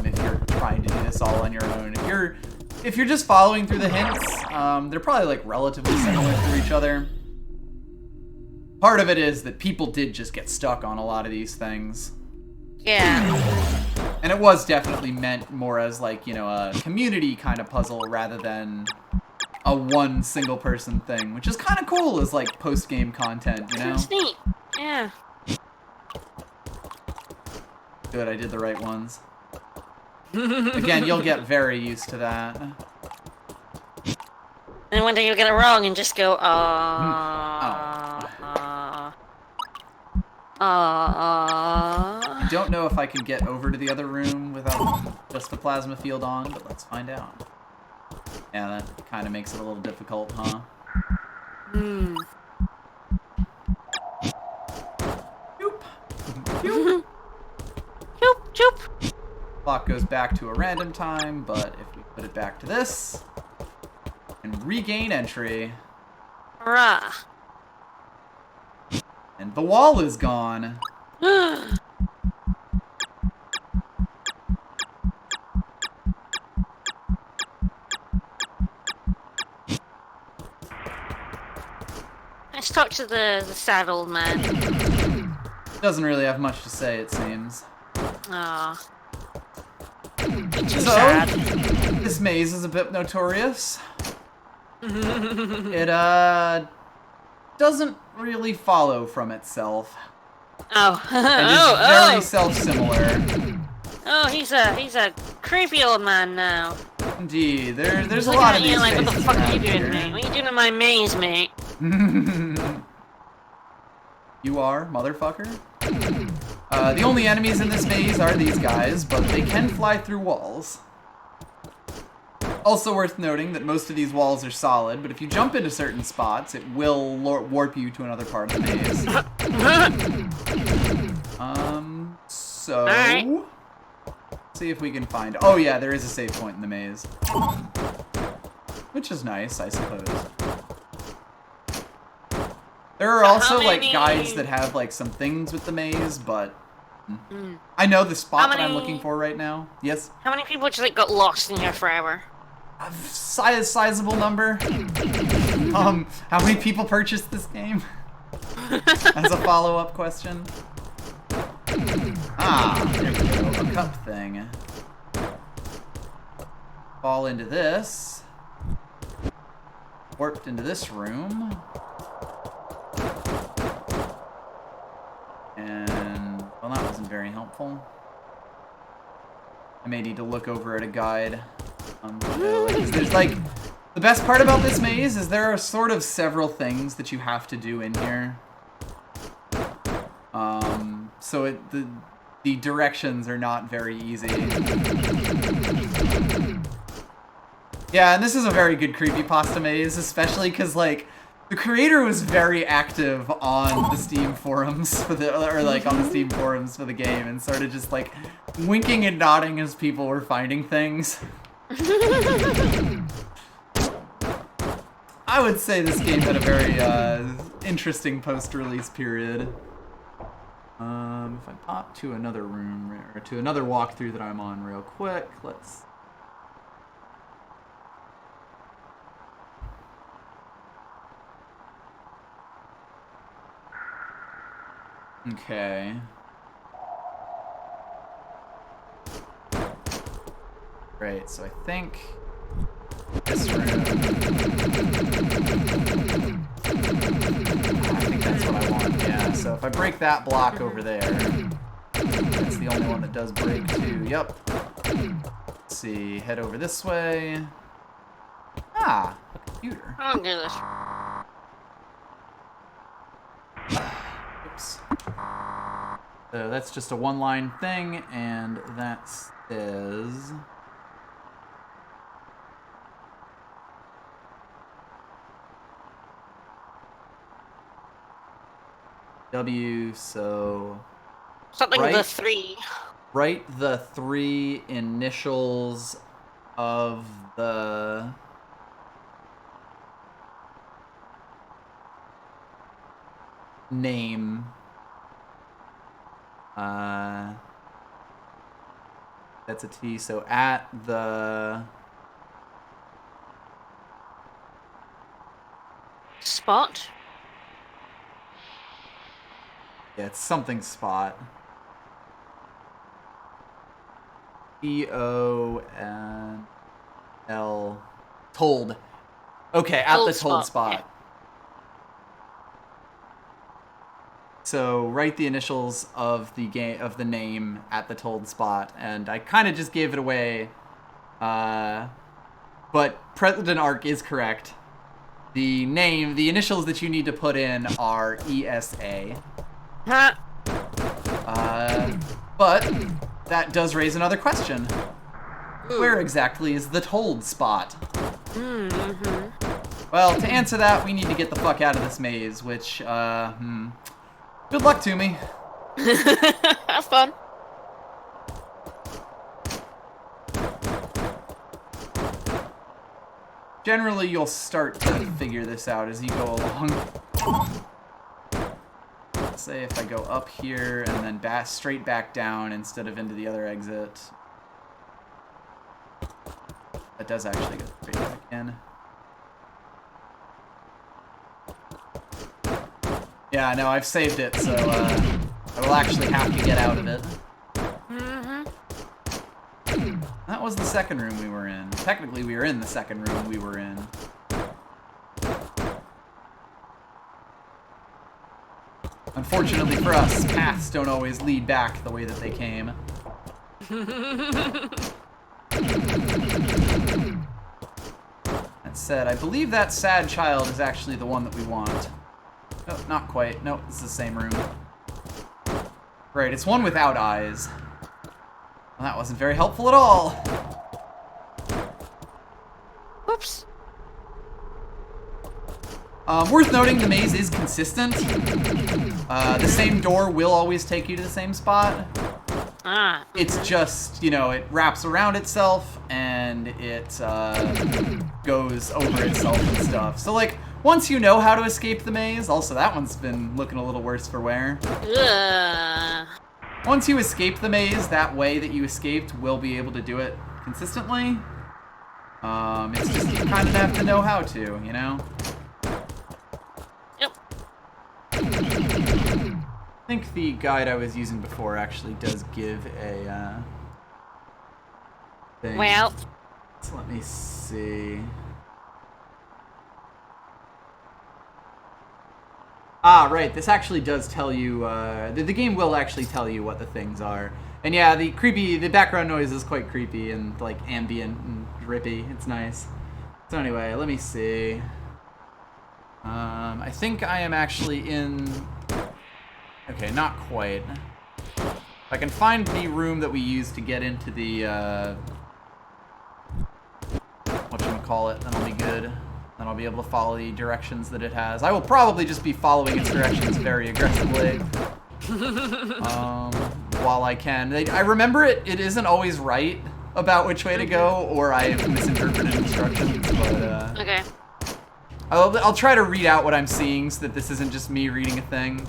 If you're trying to do this all on your own, if you're just following through the hints, they're probably like relatively similar to each other. Part of it is that people did just get stuck on a lot of these things. Yeah. And it was definitely meant more as like, you know, a community kind of puzzle rather than a one single person thing, which is kind of cool as like post game content, you know? That's neat. Yeah. Good, I did the right ones. Again, you'll get very used to that. And one day you'll get it wrong and just go, I don't know if I can get over to the other room without just the plasma field on, but let's find out. Yeah, that kind of makes it a little difficult, huh? Clock goes back to a random time, but if we put it back to this and regain entry, hurrah! And the wall is gone. Let's talk to the sad old man. Doesn't really have much to say, it seems. Aw. So, this maze is a bit notorious. It, doesn't really follow from itself. Oh. It is very self-similar. Oh, he's a creepy old man now. Indeed, there's a lot of these like, what the fuck are you doing, here. mate? What are you doing in my maze, mate? You are, motherfucker? The only enemies in this maze are these guys, but they can fly through walls. Also worth noting that most of these walls are solid, but if you jump into certain spots, it will warp you to another part of the maze. So... Alright. See if we can find... Oh yeah, there is a save point in the maze. Which is nice, I suppose. There are also, like, guides that have, like, some things with the maze, but... I know the spot that I'm looking for right now. Yes? How many people just, like, got lost in here forever? A sizable number. How many people purchased this game? As a follow-up question. Ah, there you go. A cup thing. Fall into this. Warped into this room. And, well, that wasn't very helpful. I may need to look over at a guide. There's, like, the best part about this maze is there are sort of several things that you have to do in here. So the directions are not very easy. Yeah, and this is a very good creepypasta maze, especially because, like, the creator was very active on the Steam forums for the, or like on the Steam forums for the game, and sort of just like winking and nodding as people were finding things. I would say this game had a very interesting post-release period. If I pop to another room, or to another walkthrough that I'm on real quick, let's... Okay. Great, so I think this room... I think that's what I want, yeah. So if I break that block over there, that's the only one that does break too. Yep. Let's see, head over this way. Ah, a computer. I'll do this. Oops. So that's just a one-line thing, and that says... W, so... Something the 3. Write the 3 initials of the... name. That's a T, so at the... Spot? Yeah, it's something spot. T-O-N-L... Told. Okay, at the told spot. Yeah. So write the initials of the name at the told spot, and I kind of just gave it away. But President Ark is correct. The initials that you need to put in are ESA. Huh? But that does raise another question. Where exactly is the told spot? Mm-hmm. Well, to answer that, we need to get the fuck out of this maze, which, good luck to me. Have fun. Generally, you'll start to figure this out as you go along. Say if I go up here and then straight back down instead of into the other exit. That does actually go straight back in. Yeah, no, I've saved it, so I will actually have to get out of it. Mm-hmm. That was the second room we were in. Technically, we were in the second room we were in. Unfortunately for us, paths don't always lead back the way that they came. That said, I believe that sad child is actually the one that we want. No, not quite. No, it's the same room. Right, it's one without eyes. Well, that wasn't very helpful at all. Whoops. Worth noting, the maze is consistent. The same door will always take you to the same spot. Ah. It's just, you know, it wraps around itself and it goes over itself and stuff. So, like, once you know how to escape the maze, also that one's been looking a little worse for wear. Once you escape the maze, that way that you escaped will be able to do it consistently. It's just you kind of have to know how to, you know? Yep. I think the guide I was using before actually does give a thing. Well. So let me see. Ah, right, this actually does tell you, the game will actually tell you what the things are. And yeah, the background noise is quite creepy and, like, ambient and drippy. It's nice. So anyway, let me see. I think I am actually in... Okay, not quite. If I can find the room that we used to get into the, whatchamacallit, then I'll be good. Then I'll be able to follow the directions that it has. I will probably just be following its directions very aggressively. While I can. I remember it isn't always right about which way to go, or I have misinterpreted instructions, but, Okay. I'll try to read out what I'm seeing so that this isn't just me reading a thing.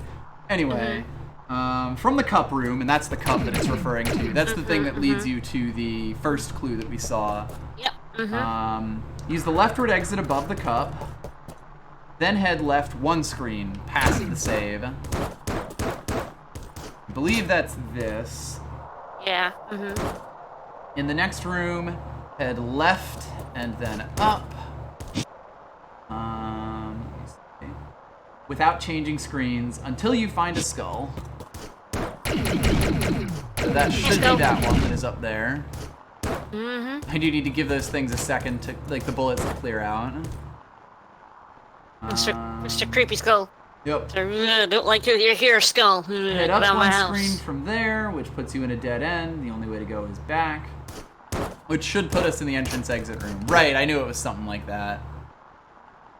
Anyway, from the cup room, and that's the cup that it's referring to. That's the thing that leads you to the first clue that we saw. Yep. Use the leftward exit above the cup. Then head left one screen past the save. I believe that's this. Yeah. In the next room, head left and then up. Without changing screens until you find a skull. So that should be that one that is up there. I do need to give those things a second to, like, the bullets to clear out. Mr. Creepy Skull. Yep. I don't like your hair, Skull. Head up one screen from there, which puts you in a dead end. The only way to go is back. Which should put us in the entrance-exit room. Right, I knew it was something like that.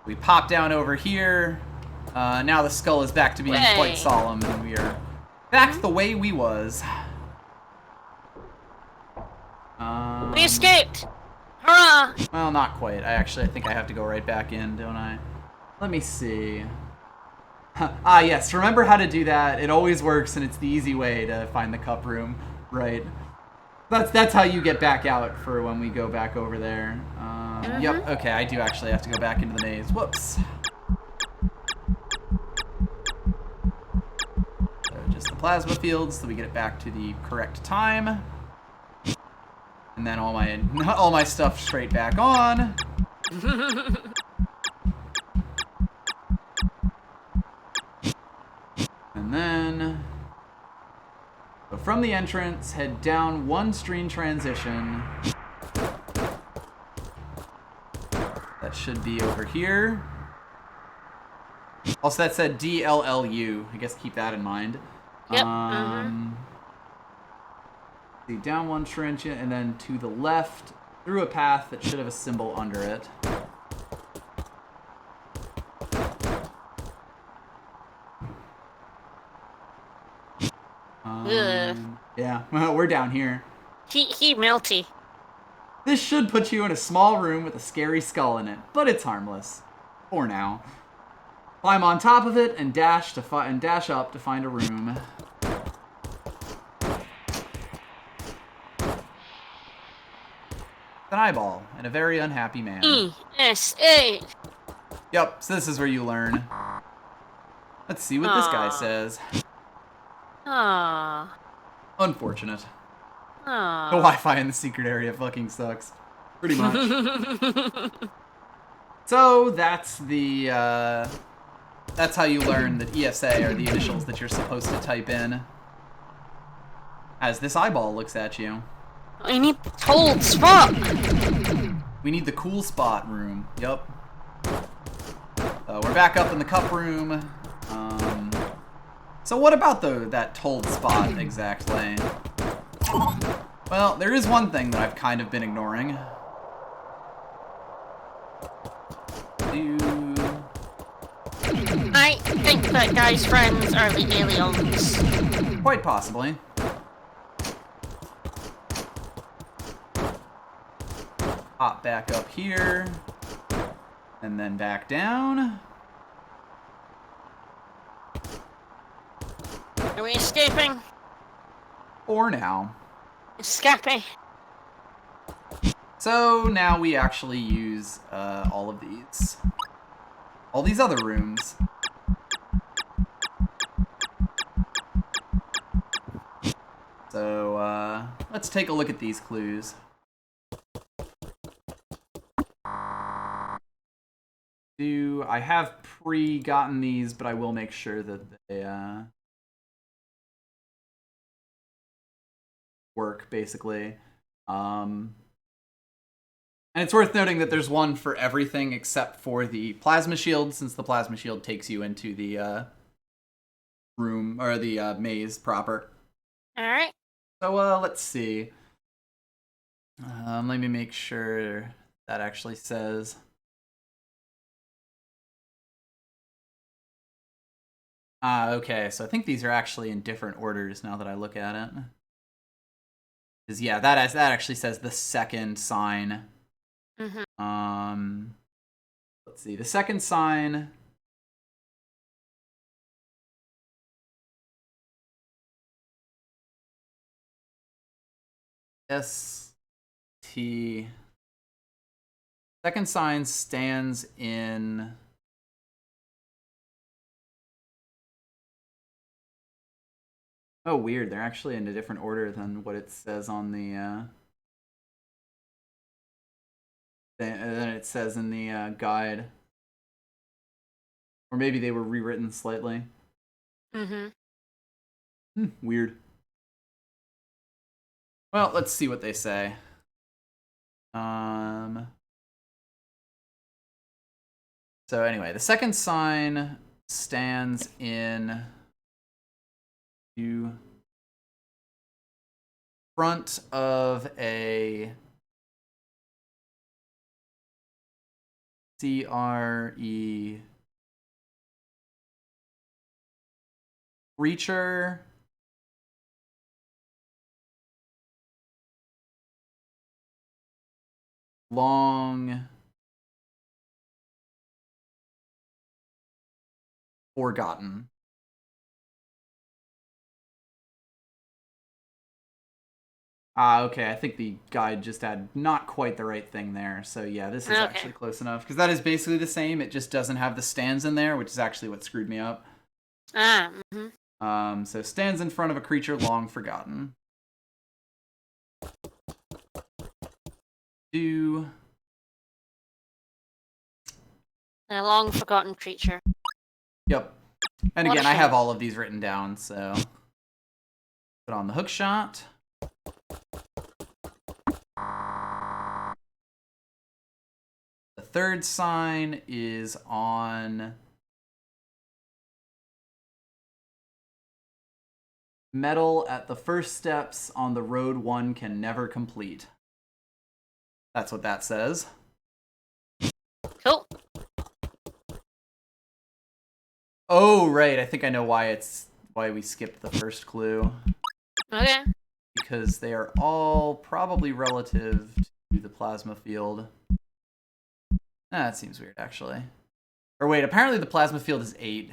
We pop down over here. Now the skull is back to being quite solemn, and we are back the way we was. We escaped! Hurrah! Well, not quite. I think I have to go right back in, don't I? Let me see. Yes, remember how to do that. It always works, and it's the easy way to find the cup room. Right. That's how you get back out for when we go back over there. Yep, okay, I do actually have to go back into the maze. Whoops. So just the plasma fields, so we get it back to the correct time. And then all my stuff straight back on. And then so from the entrance, head down one screen transition. That should be over here. Also, that said DLLU. I guess keep that in mind. Yep. See, down one trench and then to the left through a path that should have a symbol under it. Yeah, we're down here. He melty. This should put you in a small room with a scary skull in it, but it's harmless. For now. Climb on top of it and dash up to find a room. An eyeball and a very unhappy man. E-S-A. Yep, so this is where you learn. Let's see what this guy says. Unfortunate. The Wi-Fi in the secret area fucking sucks. Pretty much. So that's the that's how you learn that ESA are the initials that you're supposed to type in. As this eyeball looks at you. I need the cold spot. We need the cool spot room. Yup. We're back up in the cup room. So what about that told spot exactly? Well, there is one thing that I've kind of been ignoring. I think that guy's friends are the aliens. Quite possibly. Hop back up here. And then back down. Are we escaping? For now. Escaping. So now we actually use all of these. All these other rooms. So let's take a look at these clues. I have pre-gotten these, but I will make sure that they work, basically. And it's worth noting that there's one for everything except for the plasma shield, since the plasma shield takes you into the room, or the maze proper. Alright. So let's see. Let me make sure that actually says. Okay, so I think these are actually in different orders now that I look at it. Because yeah, that actually says the second sign. let's see. The second sign. ST. Second sign stands in. Oh, weird. They're actually in a different order than what it says on the. Than it says in the guide. Or maybe they were rewritten slightly. Weird. Well, let's see what they say. So anyway, the second sign stands in front of a CRE creature long forgotten. Okay, I think the guide just had not quite the right thing there. So yeah, this is actually close enough. Because that is basically the same. It just doesn't have the stands in there, which is actually what screwed me up. So stands in front of a creature long forgotten. A long forgotten creature. Yep. And again, I have all of these written down, so put on the hook shot. The third sign is on metal at the first steps on the road one can never complete. That's what that says. Cool. Oh, right. I think I know why we skipped the first clue. Okay. Because they are all probably relative to the plasma field. That seems weird, actually. Or wait, apparently the plasma field is 8.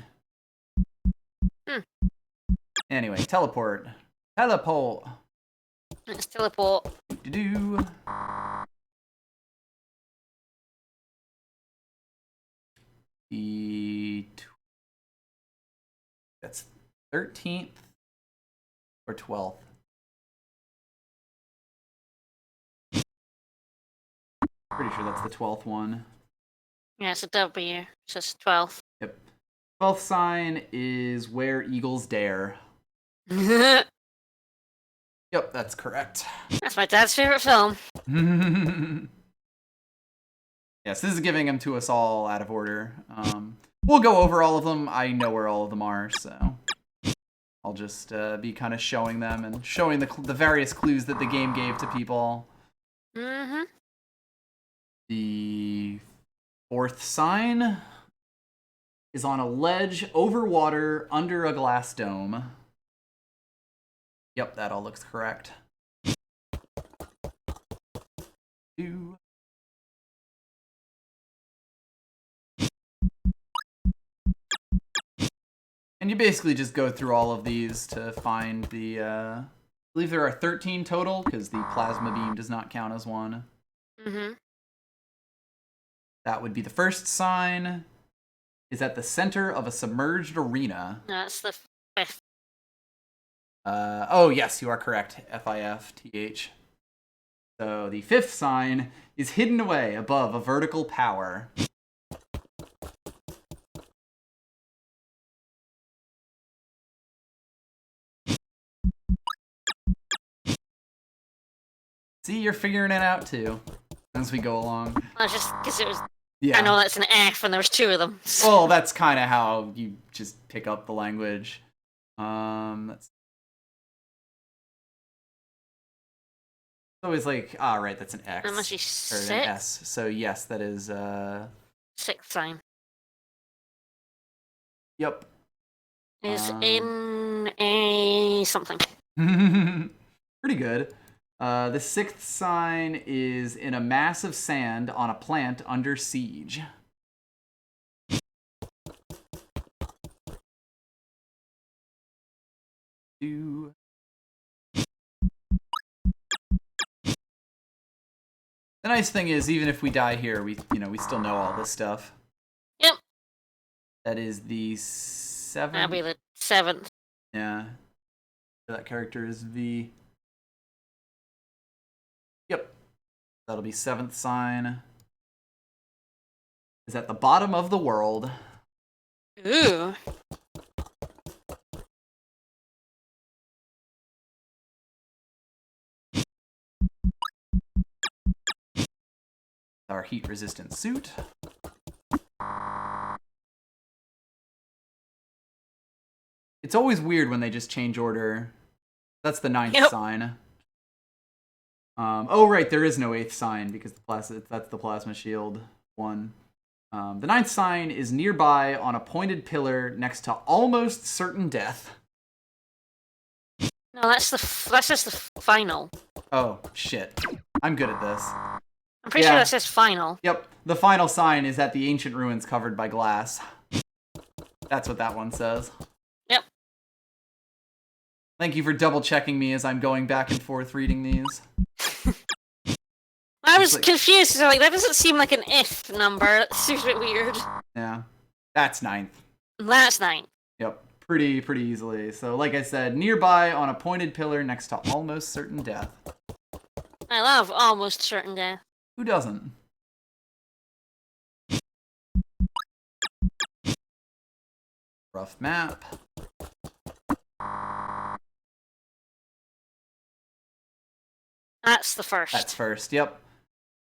Anyway, teleport. Teleport. Let's teleport. Do-do-do. That's 13th or 12th. Pretty sure that's the 12th one. Yeah, it's a W. So it's 12. Yep. 12th sign is where eagles dare. Yep, that's correct. That's my dad's favorite film. Yes, this is giving them to us all out of order. We'll go over all of them. I know where all of them are, so I'll just be kind of showing them and showing the various clues that the game gave to people. The fourth sign is on a ledge over water under a glass dome. Yep, that all looks correct. And you basically just go through all of these to find the, I believe there are 13 total, because the plasma beam does not count as one. That would be the first sign. Is at the center of a submerged arena. That's the 5th. Oh, yes, you are correct. FIFTH. So the 5th sign is hidden away above a vertical power. See, you're figuring it out too as we go along. Well, just because it was. Yeah. I know that's an F, and there was 2 of them. Well, that's kind of how you just pick up the language. That's always like, right, that's an X. That must be or 6. an S. So yes, that is 6th sign. Yep. Is in a something. Pretty good. The 6th sign is in a mass of sand on a plant under siege. nice thing is, even if we die here, we still know all this stuff. Yep. That is the 7th. That'll be the 7th. Yeah. That character is V. Yep. That'll be 7th sign. Is at the bottom of the world. Ooh. Our heat-resistant suit. It's always weird when they just change order. That's the 9th sign. Oh, right, there is no 8th sign because that's the plasma shield one. The 9th sign is nearby on a pointed pillar next to almost certain death. No, that's just the final. Oh, shit. I'm good at this. I'm pretty sure that says final. Yep, the final sign is at the ancient ruins covered by glass. That's what that one says. Yep. Thank you for double-checking me as I'm going back and forth reading these. I was confused, so that doesn't seem like an if number. That seems a bit weird. Yeah. That's 9th. That's 9th. Yep. Pretty easily. So, like I said, nearby on a pointed pillar next to almost certain death. I love almost certain death. Who doesn't? Rough map. That's the first. That's first, yep.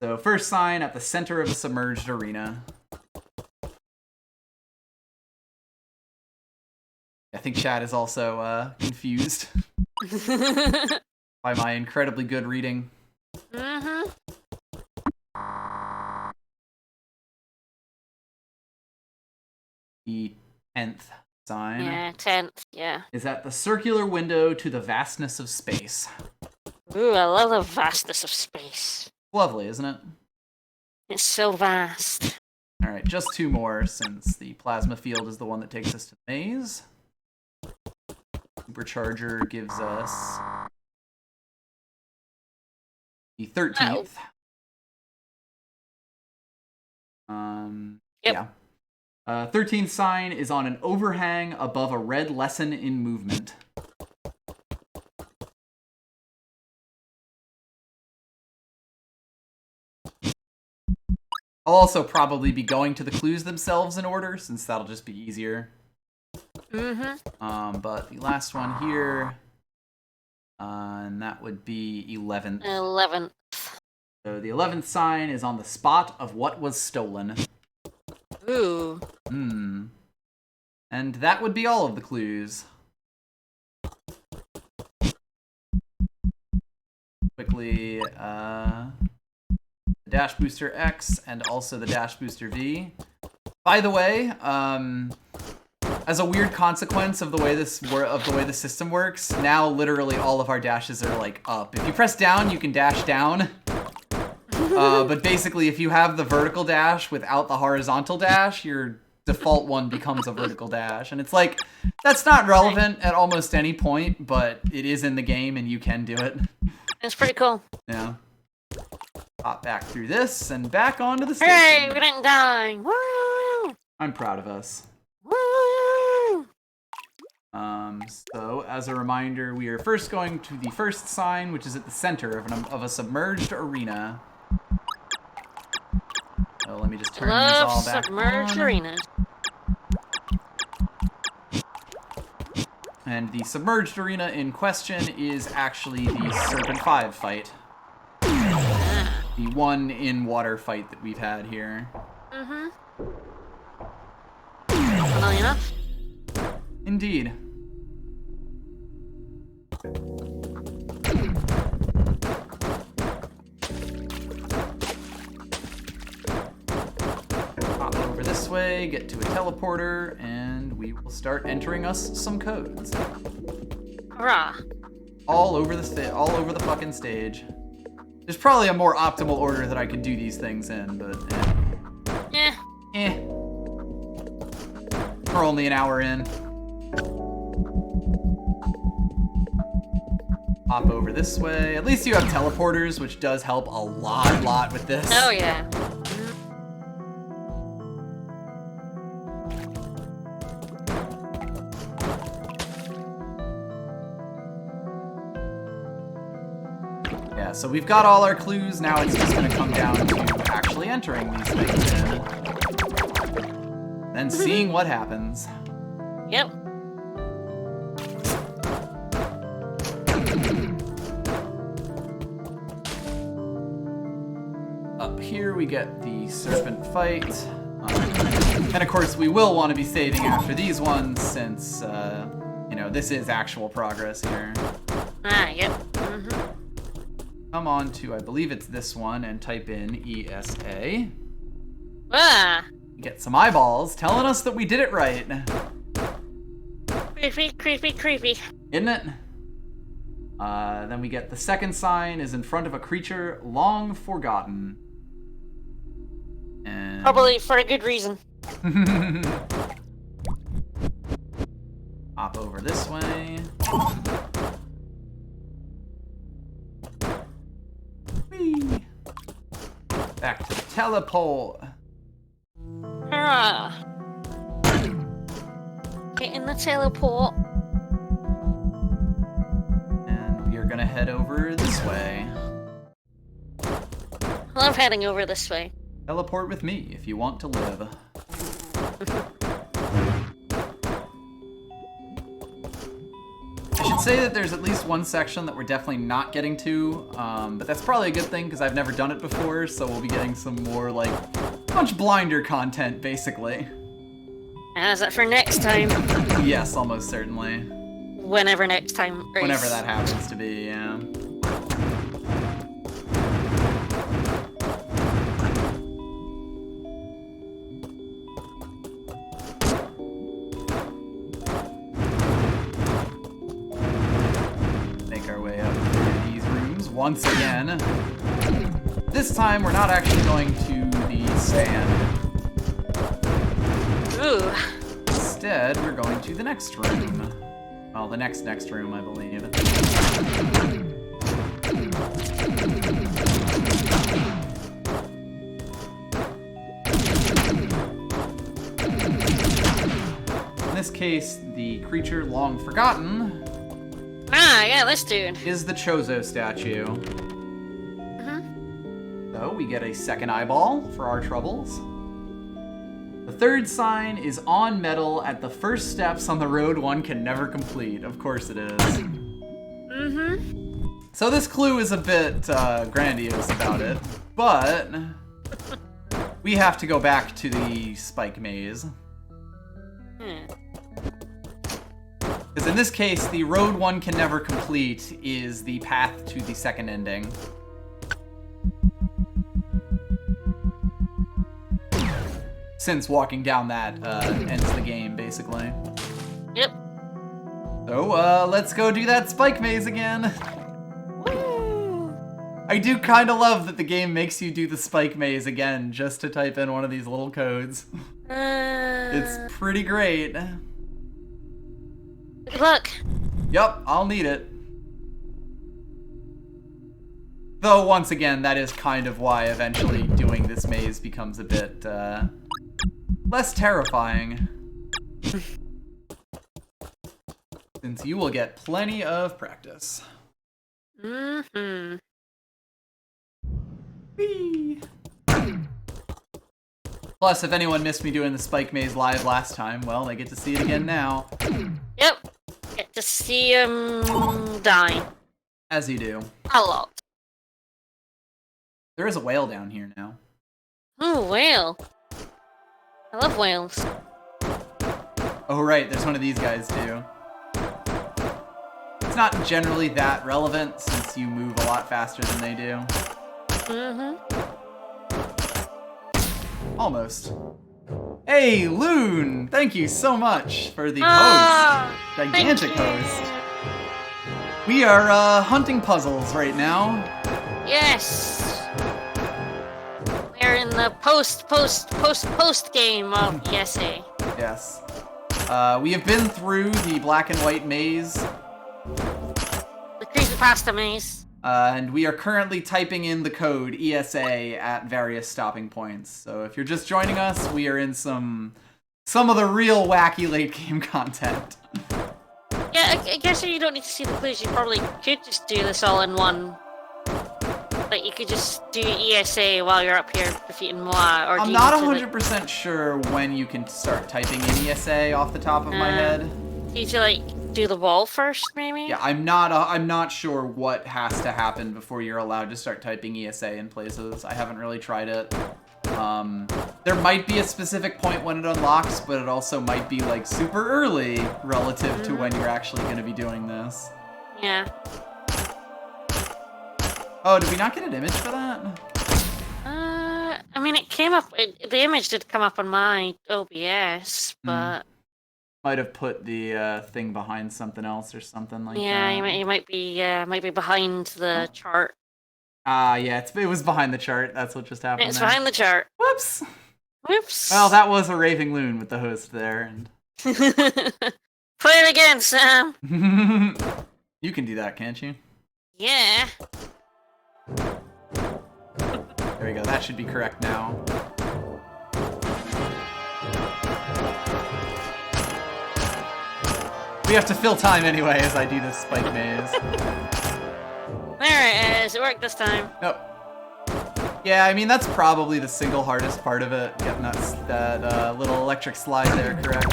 So, first sign at the center of a submerged arena. I think Chad is also confused by my incredibly good reading. Mm-hmm. The 10th sign. Yeah, 10th, yeah. Is at the circular window to the vastness of space. Ooh, I love the vastness of space. Lovely, isn't it? It's so vast. Alright, just 2 more, since the plasma field is the one that takes us to the maze. Supercharger gives us the 13th. Yep. Yeah. 13th sign is on an overhang above a red lesson in movement. I'll also probably be going to the clues themselves in order, since that'll just be easier. Mm-hmm. But the last one here, and that would be 11th. 11th. So the 11th sign is on the spot of what was stolen. Ooh. And that would be all of the clues. Quickly, the Dash Booster X and also the Dash Booster V. By the way, as a weird consequence of the way the system works, now literally all of our dashes are like up. If you press down, you can dash down. But basically, if you have the vertical dash without the horizontal dash, your default one becomes a vertical dash. And it's like, that's not relevant at almost any point, but it is in the game and you can do it. It's pretty cool. Yeah. Hop back through this and back onto the station. Hooray, we didn't die! Woo! I'm proud of us. Woo! So, as a reminder, we are first going to the first sign, which is at the center of a submerged arena. So let me just turn these all back submerged on. arenas. And the submerged arena in question is actually the Serpent 5 fight. The one in water fight that we've had here. Mm-hmm. Funnily enough. Indeed. Hop over this way, get to a teleporter, and we will start entering us some codes. Hurrah. All over the fucking stage. There's probably a more optimal order that I could do these things in, but We're only an hour in. Hop over this way. At least you have teleporters, which does help a lot with this. Oh, yeah. Yeah, so we've got all our clues. Now it's just going to come down to actually entering these things in. Then seeing what happens. Yep. Up here we get the serpent fight. And of course we will want to be saving after these ones since, you know, this is actual progress here. Ah, yep. Come on to, I believe it's this one, and type in ESA. Ah! Get some eyeballs telling us that we did it right. Creepy, creepy, creepy. Isn't it? Then we get the second sign is in front of a creature long forgotten. And... Probably for a good reason. Hop over this way. Whee! Back to the teleport. Hurrah! Get in the teleport. And we are gonna head over this way. I love heading over this way. Teleport with me if you want to live. I should say that there's at least one section that we're definitely not getting to, but that's probably a good thing because I've never done it before, so we'll be getting some more, like, much blinder content, basically. Is that for next time? Yes, almost certainly. Whenever next time. Race. Whenever that happens to be, yeah. Make our way up through these rooms once again. This time we're not actually going to the stand. Ooh. Instead, we're going to the next room. Well, the next room, I believe. In this case, the creature long forgotten. Ah, yeah, this dude. Is the Chozo statue. So we get a second eyeball for our troubles. The third sign is on metal at the first steps on the road one can never complete. Of course it is. So this clue is a bit grandiose about it, but we have to go back to the spike maze. Because in this case, the road one can never complete is the path to the second ending. Since walking down that ends the game, basically. Yep. So, let's go do that spike maze again. Woo! I do kind of love that the game makes you do the spike maze again just to type in one of these little codes. It's pretty great. Good luck. Yup, I'll need it. Though, once again, that is kind of why eventually doing this maze becomes a bit, less terrifying. Since you will get plenty of practice. Whee! Plus, if anyone missed me doing the Spike Maze live last time, well, they get to see it again now. Yep. Get to see him die. As you do. A lot. There is a whale down here now. Ooh, whale. I love whales. Oh, right, there's one of these guys, too. It's not generally that relevant, since you move a lot faster than they do. Almost. Hey, Loon! Thank you so much for the host. Gigantic host. We are, hunting puzzles right now. Yes. We're in the post game of ESA. Yes. We have been through the black and white maze. past the maze. And we are currently typing in the code ESA at various stopping points. So if you're just joining us, we are in some of the real wacky late game content. Yeah, I guess you don't need to see the clues. You probably could just do this all in one. Like, you could just do ESA while you're up here defeating Moi, or I'm not 100% sure when you can start typing in ESA off the top of my head. You need to, like, do the wall first, maybe? Yeah, I'm not sure what has to happen before you're allowed to start typing ESA in places. I haven't really tried it. There might be a specific point when it unlocks, but it also might be, like, super early relative to when you're actually going to be doing this. Yeah. Oh, did we not get an image for that? I mean, it came up, the image did come up on my OBS, but... Might have put the thing behind something else or something like that. Yeah, you might be behind the chart. Yeah, it was behind the chart. That's what just happened. It's there. behind the chart. Whoops. Whoops. Well, that was a raving loon with the host there. And... Play it again, Sam. You can do that, can't you? Yeah. There we go. That should be correct now. We have to fill time anyway as I do this spike maze. There it is. It worked this time. Nope. Yeah, I mean, that's probably the single hardest part of it, getting that little electric slide there correct.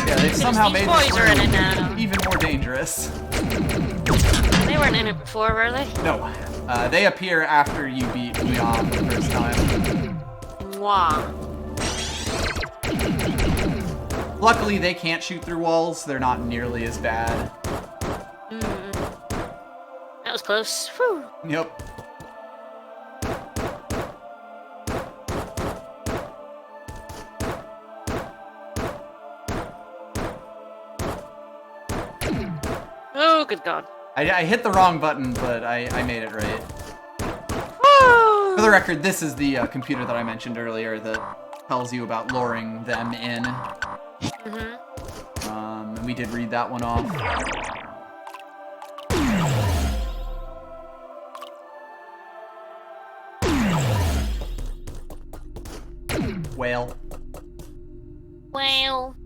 Yeah, they've somehow made this are in it now. even more dangerous. They weren't in it before, were they? No. They appear after you beat Leon the first time. Wow. Luckily, they can't shoot through walls. They're not nearly as bad. That was close. Whew. Yep. Oh, good God. I hit the wrong button, but I made it right. Woo! For the record, this is the computer that I mentioned earlier that tells you about luring them in. And we did read that one off. Whale. Well.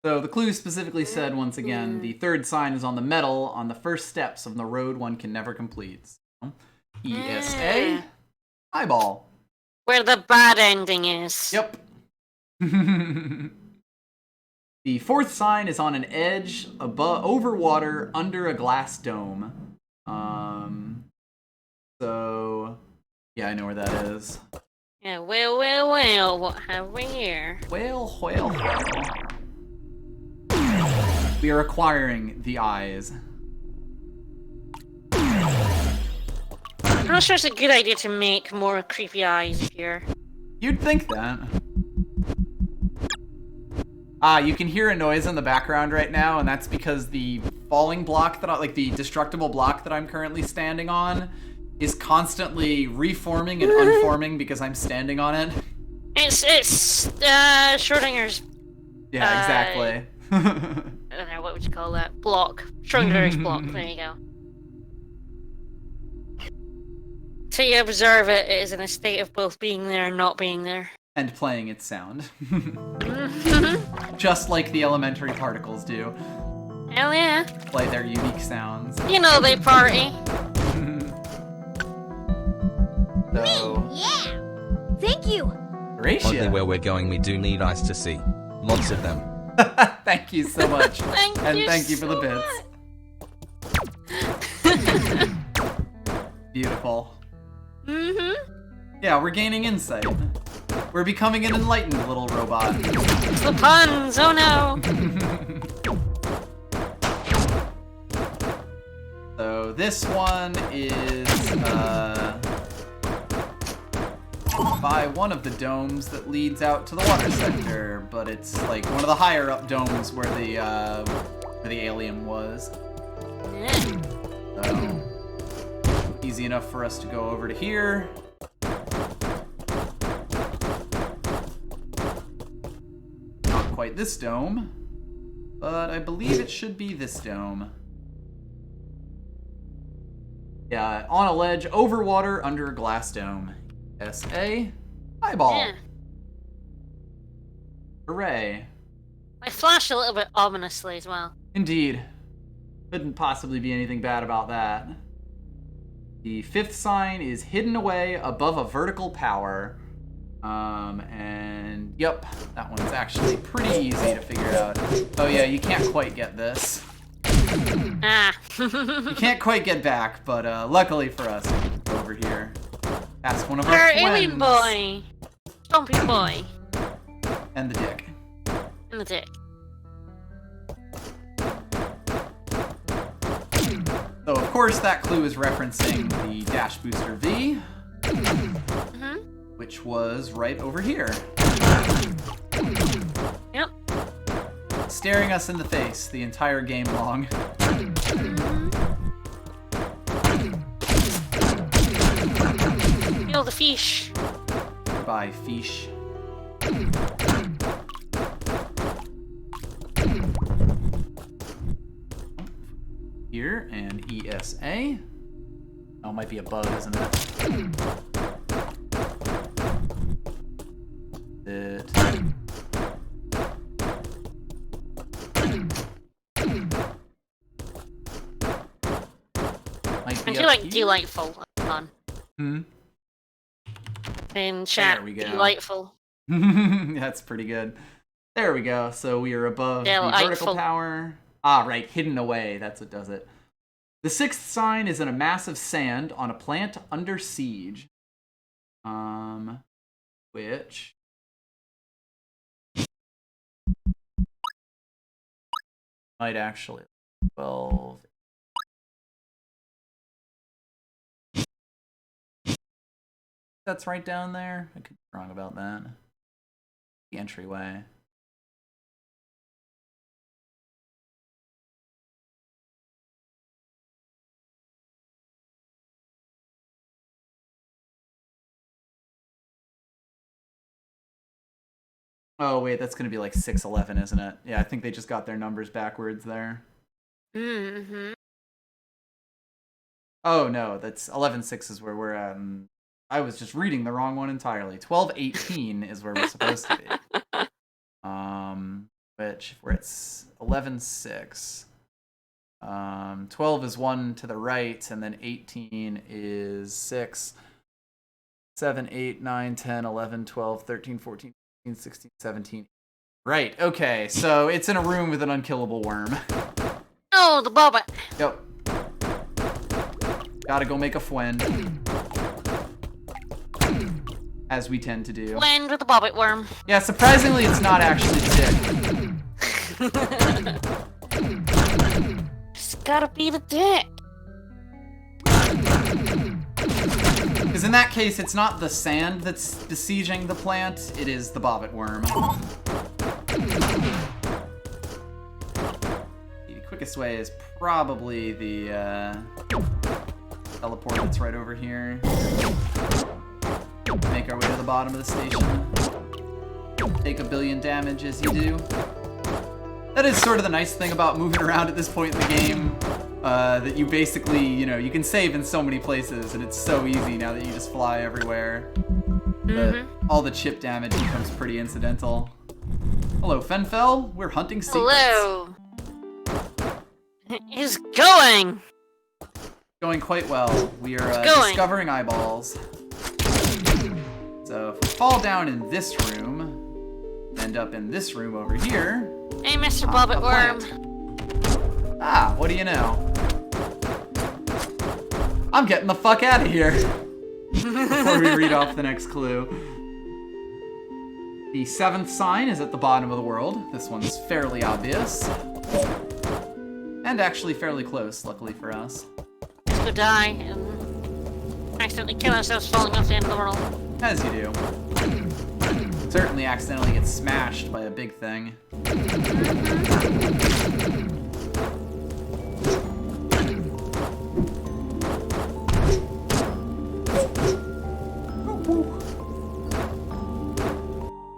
So the clue specifically said, once again, the third sign is on the metal on the first steps of the road one can never complete. So, ESA, eyeball. Where the bad ending is. Yep. The fourth sign is on an edge over water under a glass dome. So, yeah, I know where that is. Yeah, well, what have we here? Whale. We are acquiring the eyes. I'm not sure it's a good idea to make more creepy eyes here. You'd think that. You can hear a noise in the background right now, and that's because the falling block the destructible block that I'm currently standing on is constantly reforming and unforming because I'm standing on it. It's Schrodinger's. Yeah, exactly. I don't know, what would you call that? Block. Schrodinger's block, there you go. Till you observe it, it is in a state of both being there and not being there. And playing its sound. Just like the elementary particles do. Hell yeah. Play their unique sounds. You know they party. So, Yeah! Thank you! Horatio. Oddly, where we're going, we do need eyes to see. Lots of them. Thank you so much. Thank you for the bits. Beautiful. Yeah, we're gaining insight. We're becoming an enlightened little robot. It's the puns, oh no! So this one is by one of the domes that leads out to the water sector, but it's like one of the higher up domes where the alien was. So easy enough for us to go over to here. quite this dome, but I believe it should be this dome. Yeah, on a ledge, over water, under a glass dome. S.A. Eyeball. Yeah. Hooray. I flashed a little bit ominously as well. Indeed. Couldn't possibly be anything bad about that. The 5th sign is hidden away above a vertical power. And yep, that one's actually pretty easy to figure out. Oh yeah, you can't quite get this. Ah. You can't quite get back, but luckily for us, over here. That's one of our Our twins. alien boy. Stompy boy. And the dick. And the dick. So of course that clue is referencing the Dash Booster V, Mm-hmm. which was right over here. Yep. Staring us in the face the entire game long. Feel the fish. Goodbye, fish. Here, and ESA. Oh, it might be a bug, isn't it? Might be I do up like here. delightful on. In chat, There we go. delightful. That's pretty good. There we go. So we are above the vertical Delightful. power. Ah, right. Hidden away. That's what does it. The 6th sign is in a mass of sand on a plant under siege. Which... might actually... 12... That's right down there. I could be wrong about that. The entryway. Oh wait, that's gonna be like 611, isn't it? Yeah, I think they just got their numbers backwards there. Mm-hmm. Oh no, that's 11.6 is where we're at. And I was just reading the wrong one entirely. 12.18 is where we're supposed to be. Which if we're at 11.6. 12 is 1 to the right, and then 18 is 6. 7, 8, 9, 10, 11, 12, 13, 14, 15, 16, 17. Right, okay, so it's in a room with an unkillable worm. Oh, the bobbit. Yep. Gotta go make a friend. As we tend to do. Blend with the bobbit worm. Yeah, surprisingly, it's not actually dick. It's gotta be the dick. Because in that case, it's not the sand that's besieging the plant, it is the bobbit worm. The quickest way is probably the teleport that's right over here. Make our way to the bottom of the station. Take 1 billion damage as you do. That is sort of the nice thing about moving around at this point in the game. That you basically, you know, you can save in so many places, and it's so easy now that you just fly everywhere. But all the chip damage becomes pretty incidental. Hello, Fenfel. We're hunting secrets. Hello. It's going. Going quite well. We are going. discovering eyeballs. So if we fall down in this room, end up in this room over here. Hey, Mr. a Bobbit Worm. plant. Ah, what do you know? I'm getting the fuck out of here before we read off the next clue. The 7th sign is at the bottom of the world. This one's fairly obvious. And actually fairly close, luckily for us. Let's go die and accidentally kill ourselves falling off the end of the world. As you do. Certainly accidentally get smashed by a big thing.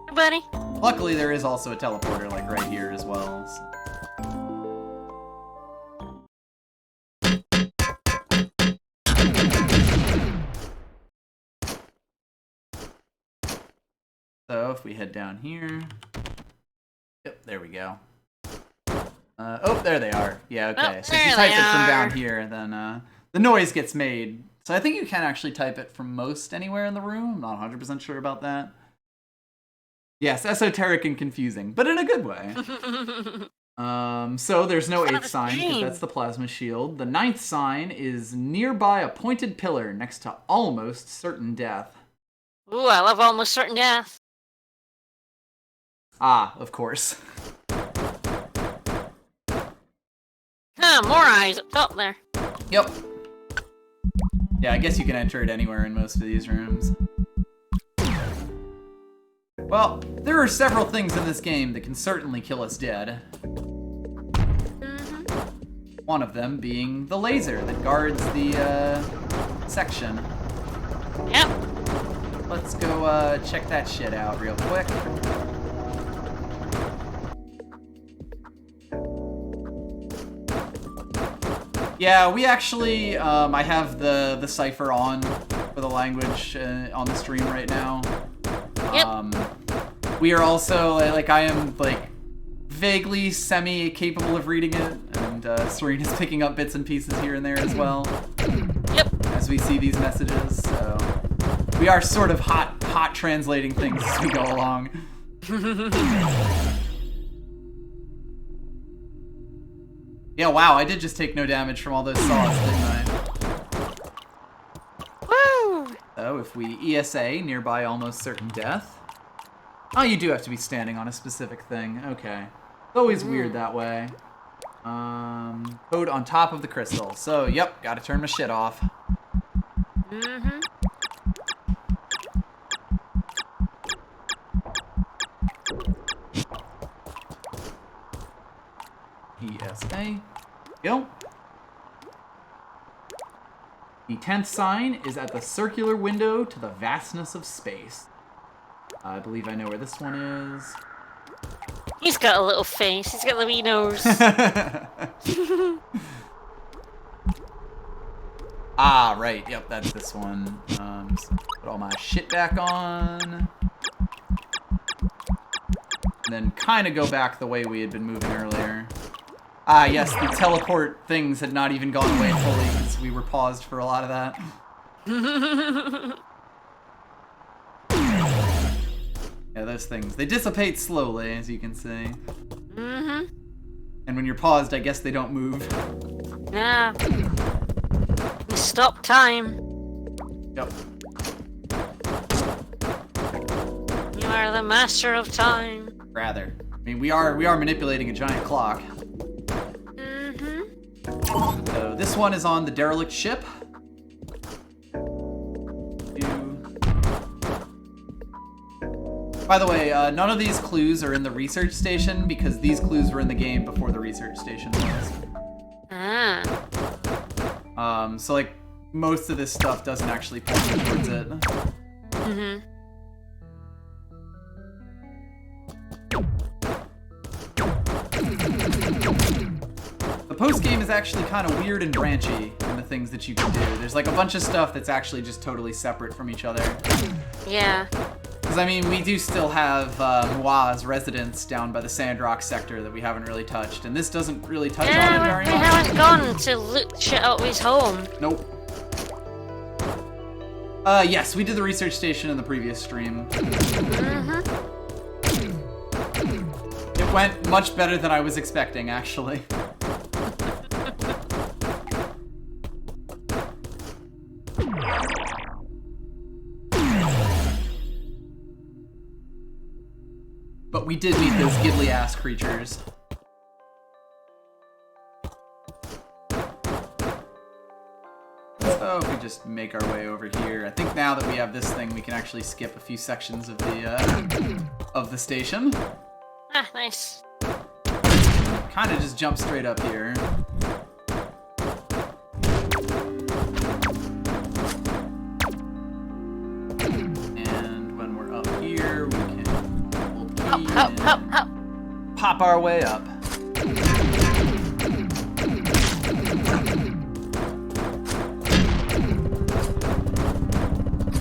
Hey, buddy. Luckily, there is also a teleporter, like, right here as well. So. So if we head down here, yep, there we go. Oh, there they are. Yeah, okay. Oh, So if you type it from down here, then the noise gets made. So I think you can actually type it from most anywhere in the room. I'm not 100% sure about that. Yes, esoteric and confusing, but in a good way. So there's no 8th sign, because that's the plasma shield. The 9th sign is nearby a pointed pillar next to almost certain death. Ooh, I love almost certain death. Ah, of course. Huh, more eyes up top there. Yep. Yeah, I guess you can enter it anywhere in most of these rooms. Well, there are several things in this game that can certainly kill us dead. One of them being the laser that guards the section. Yep. Let's go check that shit out real quick. Yeah, we actually, I have the cipher on for the language on the stream right now. Yep. We are also, like, I am, like, vaguely semi-capable of reading it, and Serena's picking up bits and pieces here and there as well. Yep. As we see these messages, so we are sort of hot translating things as we go along. Yeah, wow, I did just take no damage from all those saws, didn't I? Woo! So if we ESA nearby almost certain death. Oh, you do have to be standing on a specific thing. Okay. It's always weird that way. Code on top of the crystal. So, yep, gotta turn my shit off. ESA. Go. The 10th sign is at the circular window to the vastness of space. I believe I know where this one is. He's got a little face. He's got the wee nose. Ah, right. Yep, that's this one. Just put all my shit back on. And then kind of go back the way we had been moving earlier. Ah, yes, the teleport things had not even gone away fully because we were paused for a lot of that. Yeah, those things. They dissipate slowly, as you can see. And when you're paused, I guess they don't move. Yeah. You stop time. Yep. You are the master of time. Rather. I mean, we are manipulating a giant clock. So this one is on the derelict ship. By the way, none of these clues are in the research station because these clues were in the game before the research station was. So like most of this stuff doesn't actually point you towards it. The post game is actually kind of weird and branchy in the things that you can do. There's like a bunch of stuff that's actually just totally separate from each other. Yeah. Because, I mean, we do still have Mua's residence down by the Sandrock sector that we haven't really touched, and this doesn't really touch on it very we much. haven't gone to loot shit out of his home. Nope. Yes, we did the research station in the previous stream. It went much better than I was expecting, actually. But we did meet those giddly-ass creatures. So if we just make our way over here, I think now that we have this thing, we can actually skip a few sections of the station. Ah, nice. Kind of just jump straight up here. And when we're up here, we can pull P. Hop, hop, hop. pop our way up.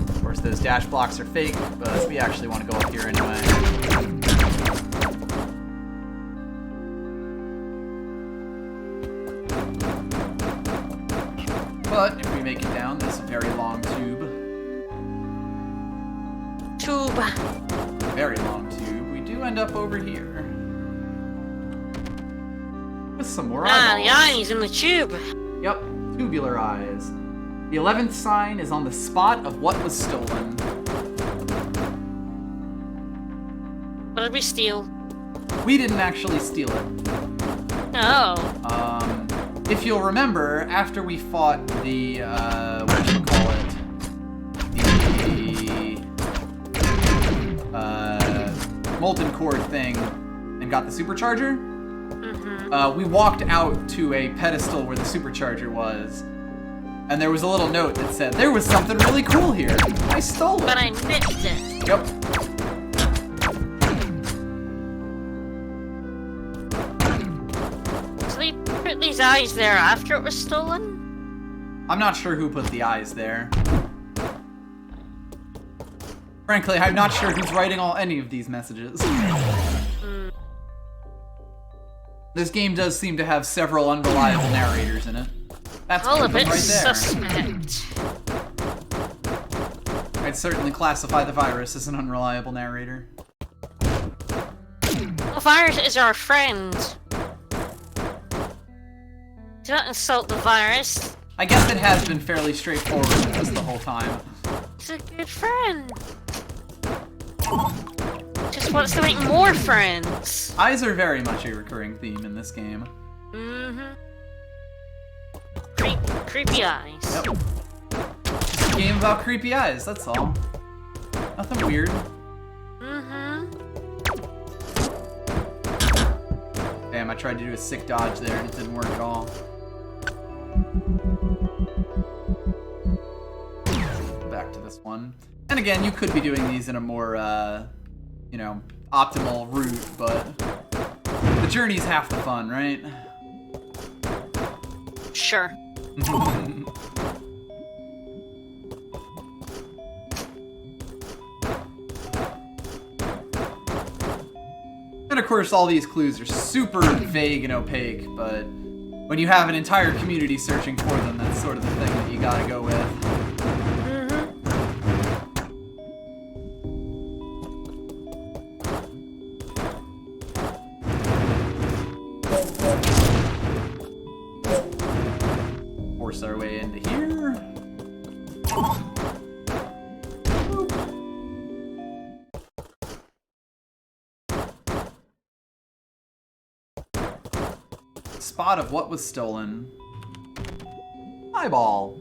Of course, those dash blocks are fake, but we actually want to go up here anyway. But if we make it down this very long tube, very long tube, we do end up over here. With some more eyeballs. The eyes in the tube. Yep, tubular eyes. The 11th sign is on the spot of what was stolen. What did we steal? We didn't actually steal it. Oh. If you'll remember, after we fought the, whatchamacallit, the, molten core thing and got the supercharger, we walked out to a pedestal where the supercharger was, and there was a little note that said, there was something really cool here. I stole it. But I missed it. Yep. So they put these eyes there after it was stolen? I'm not sure who put the eyes there. Frankly, I'm not sure who's writing any of these messages. This game does seem to have several unreliable narrators in it. That's all one a of them bit right there. suspect. I'd certainly classify the virus as an unreliable narrator. The virus is our friend. Do not insult the virus. I guess it has been fairly straightforward with us the whole time. It's a good friend. Just wants to make more friends. Eyes are very much a recurring theme in this game. Creepy eyes. Yep. It's a game about creepy eyes, that's all. Nothing weird. Damn, I tried to do a sick dodge there and it didn't work at all. Back to this one. And again, you could be doing these in a more, you know, optimal route, but the journey's half the fun, right? Sure. And of course, all these clues are super vague and opaque, but when you have an entire community searching for them, that's sort of the thing that you gotta go with. Force our way into here. Spot of what was stolen. Eyeball.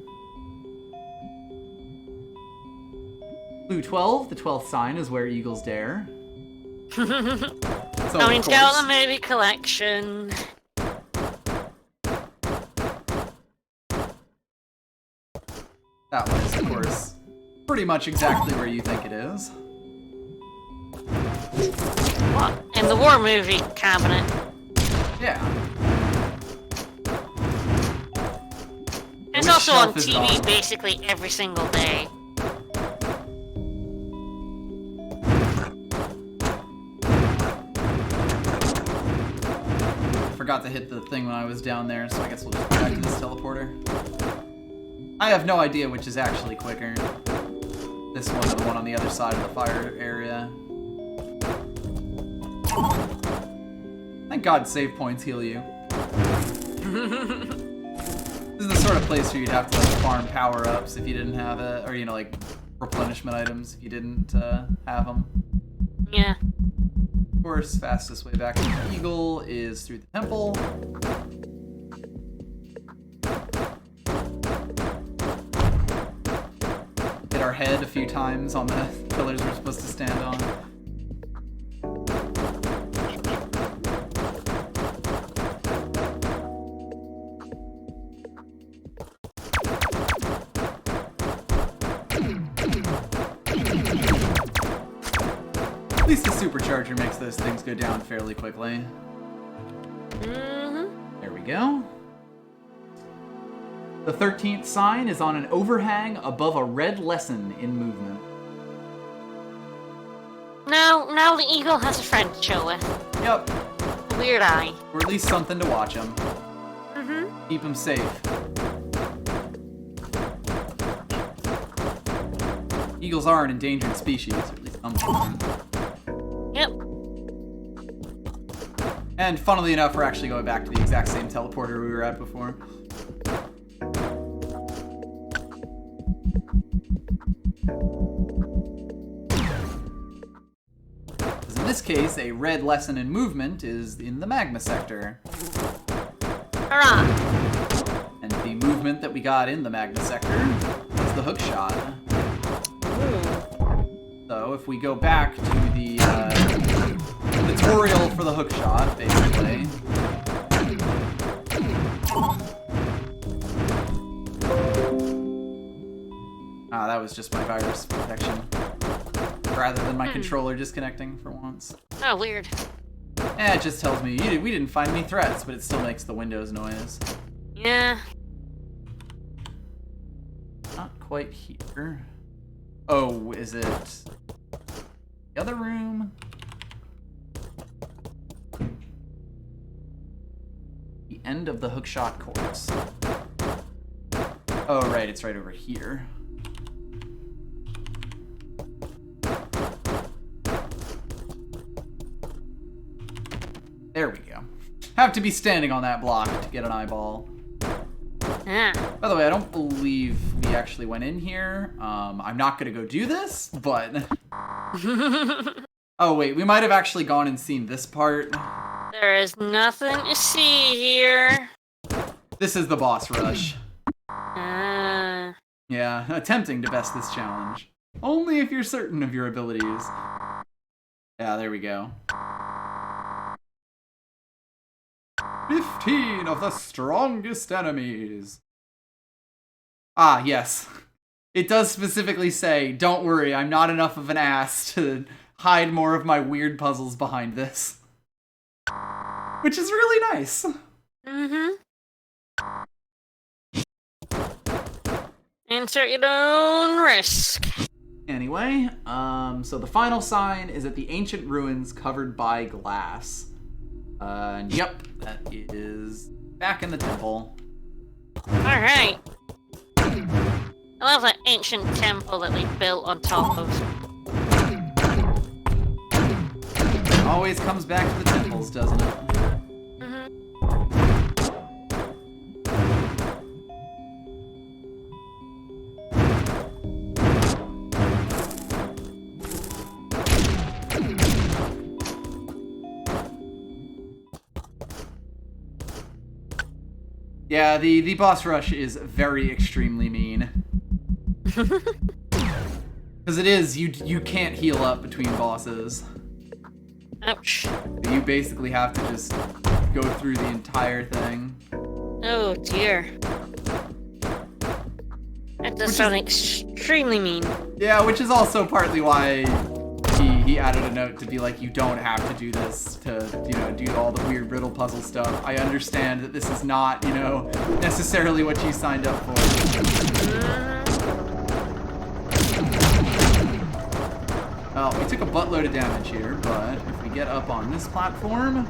Clue 12, the 12th sign is where eagles dare. So, I mean, got the movie collection. That one is, of course, pretty much exactly where you think it is. What? In the war movie cabinet. Yeah. It's Which also on shelf is it TV on? basically every single day. Forgot to hit the thing when I was down there, so I guess we'll just go back to this teleporter. I have no idea which is actually quicker. This one or the one on the other side of the fire area. Thank God save points heal you. This is the sort of place where you'd have to like farm power-ups if you didn't have it, or you know, like replenishment items if you didn't have them. Yeah. Of course, fastest way back to the Eagle is through the temple. Hit our head a few times on the pillars we're supposed to stand on. At least the supercharger makes those things go down fairly quickly. There we go. The 13th sign is on an overhang above a red lesson in movement. Now the eagle has a friend to chill with. Yep. A weird eye. Or at least something to watch him. Keep him safe. Eagles are an endangered species, or at least some of them. Yep. And funnily enough, we're actually going back to the exact same teleporter we were at before. In this case, a red lesson in movement is in the magma sector. Hurrah! And the movement that we got in the magma sector is the hook shot. So if we go back to the tutorial for the hook shot, basically. Ah, that was just my virus protection. Rather than my controller disconnecting for once. Oh, weird. It just tells me we didn't find any threats, but it still makes the Windows noise. Yeah. Not quite here. Oh, is it the other room? The end of the hookshot course. Oh, right, it's right over here. There we go. Have to be standing on that block to get an eyeball. Yeah. By the way, I don't believe we actually went in here. I'm not gonna go do this, but... Oh wait, we might have actually gone and seen this part. There is nothing to see here. This is the boss rush. Uh, Yeah, attempting to best this challenge. Only if you're certain of your abilities. Yeah, there we go. 15 of the strongest enemies. Ah, yes. It does specifically say, don't worry, I'm not enough of an ass to hide more of my weird puzzles behind this. Which is really nice. Insert your own risk. Anyway, so the final sign is at the ancient ruins covered by glass. And yep, that is back in the temple. Alright. I love that ancient temple that we built on top of. Always comes back to the temples, doesn't it? Yeah, the boss rush is very extremely mean. Because it is, you can't heal up between bosses. Ouch. You basically have to just go through the entire thing. Oh dear. That does sound extremely mean. Yeah, which is also partly why he added a note to be like, you don't have to do this to, do all the weird riddle puzzle stuff. I understand that this is not, necessarily what you signed up for. Well, we took a buttload of damage here, but if we get up on this platform,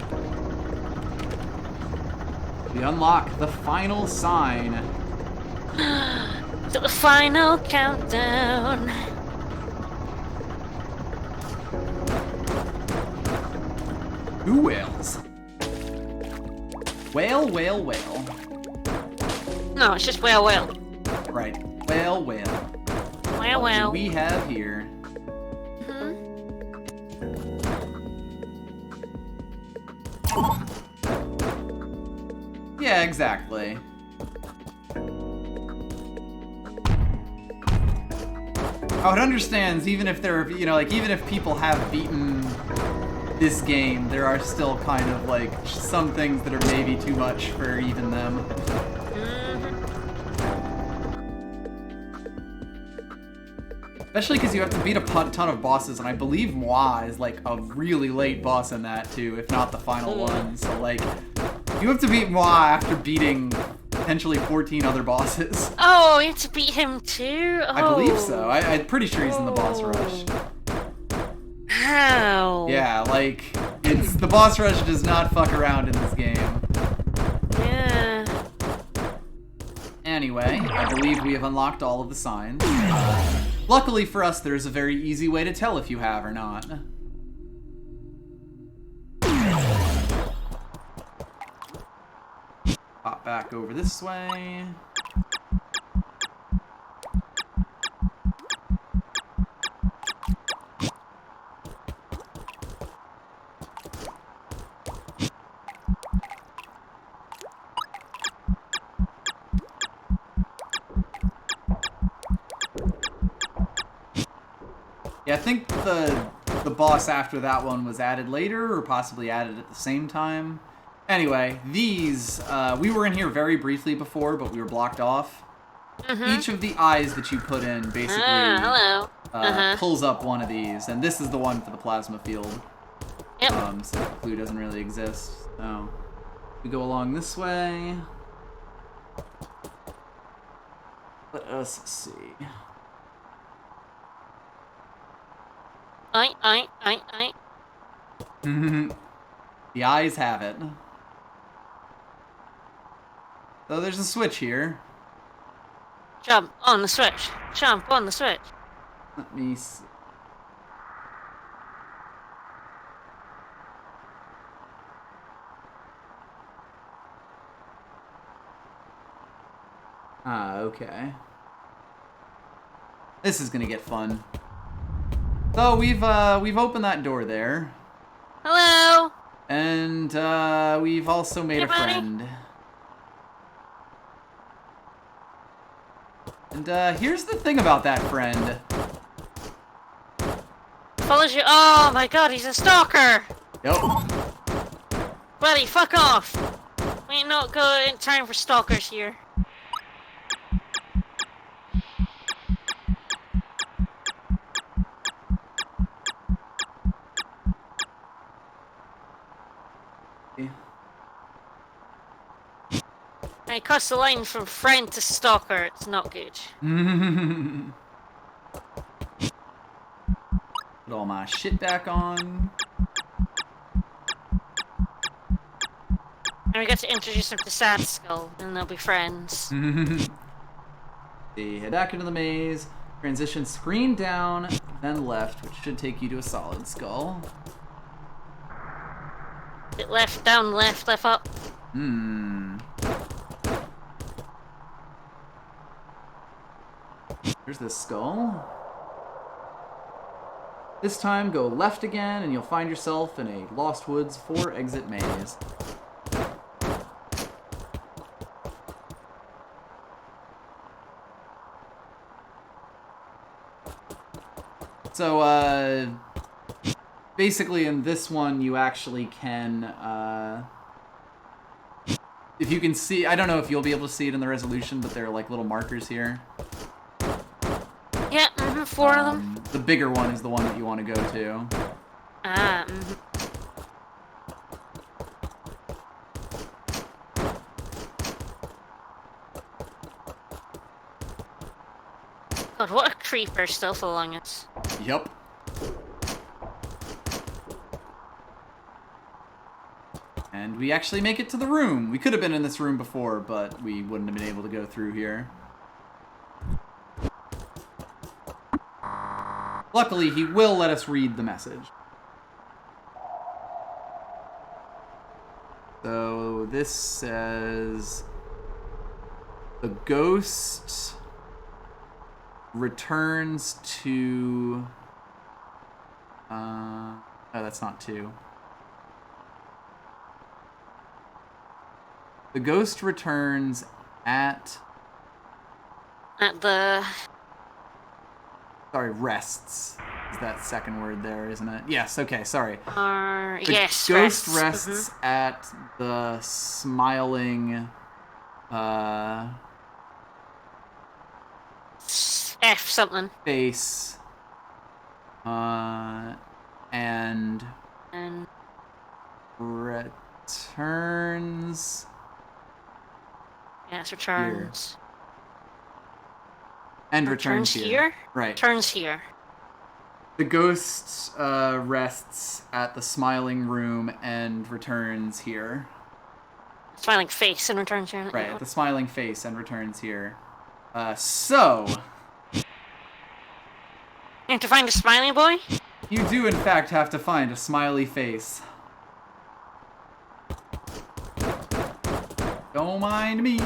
we unlock the final sign. The final countdown. Two whales. Whale, whale, whale. No, it's just whale, whale. Right. Whale, whale. Whale, What do whale. we have here? Yeah, exactly. Oh, it understands even if there are, even if people have beaten this game, there are still kind of some things that are maybe too much for even them. Especially because you have to beat a ton of bosses, and I believe Moi is like a really late boss in that too, if not the final one. So like, you have to beat Moi after beating potentially 14 other bosses. Oh, you have to beat him too? Oh. I believe so. I'm pretty sure he's in the boss rush. How? Yeah, like, the boss rush does not fuck around in this game. Yeah. Anyway, I believe we have unlocked all of the signs. Luckily for us, there's a very easy way to tell if you have or not. Pop back over this way. Yeah, I think the boss after that one was added later, or possibly added at the same time. Anyway, these, we were in here very briefly before, but we were blocked off. Each of the eyes that you put in basically pulls up one of these, and this is the one for the plasma field. Yep. So the clue doesn't really exist. So we go along this way. Let us see. I. The eyes have it. So there's a switch here. Jump on the switch. Jump on the switch. Let me see. Ah, okay. This is gonna get fun. So we've opened that door there. Hello. And we've also made a friend. And here's the thing about that friend. Follows you. Oh my god, he's a stalker. Yep. Buddy, fuck off. We ain't not good in time for stalkers here. I crossed the line from friend to stalker. It's not good. Put all my shit back on. And we got to introduce him to Sad Skull, and they'll be friends. See, head back into the maze. Transition screen down, then left, which should take you to a solid skull. Left, down, left up. There's this skull. This time, go left again, and you'll find yourself in a Lost Woods 4-exit maze. So, basically in this one, you actually can, if you can see, I don't know if you'll be able to see it in the resolution, but there are like little markers here. Yeah, 4 of them. The bigger one is the one that you want to go to. Ah, God, what a creeper still following us. Yup. And we actually make it to the room. We could have been in this room before, but we wouldn't have been able to go through here. Luckily, he will let us read the message. So this says, the ghost returns to, oh, that's not 2. The ghost returns at the... Sorry, rests. Is that second word there, isn't it? Yes, okay, sorry. The yes, ghost rests. rests at the smiling, F something. face And And returns yes, returns. and returns here. Right. Returns here. The ghost rests at the smiling room and returns here. Smiling face and returns here. Right, Yeah. the smiling face and returns here. So You have to find a smiley boy? you do in fact have to find a smiley face. Don't mind me.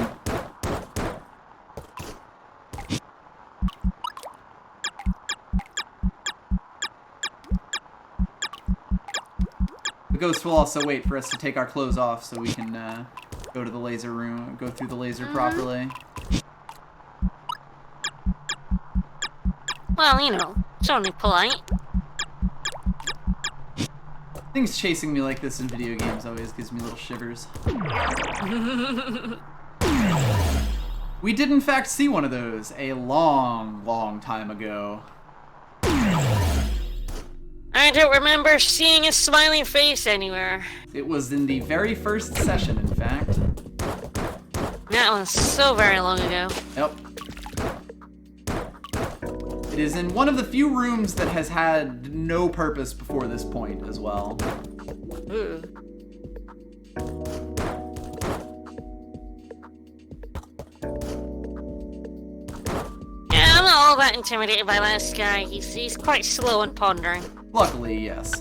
The ghost will also wait for us to take our clothes off so we can go to the laser room, go through the laser properly. Well, you know, it's only polite. Things chasing me like this in video games always gives me little shivers. We did in fact see one of those a long, long time ago. I don't remember seeing a smiling face anywhere. It was in the very first session, in fact. That was so very long ago. Yep. It is in one of the few rooms that has had no purpose before this point as well. Ooh. Yeah, I'm not all that intimidated by this guy. He's quite slow and pondering. Luckily, yes.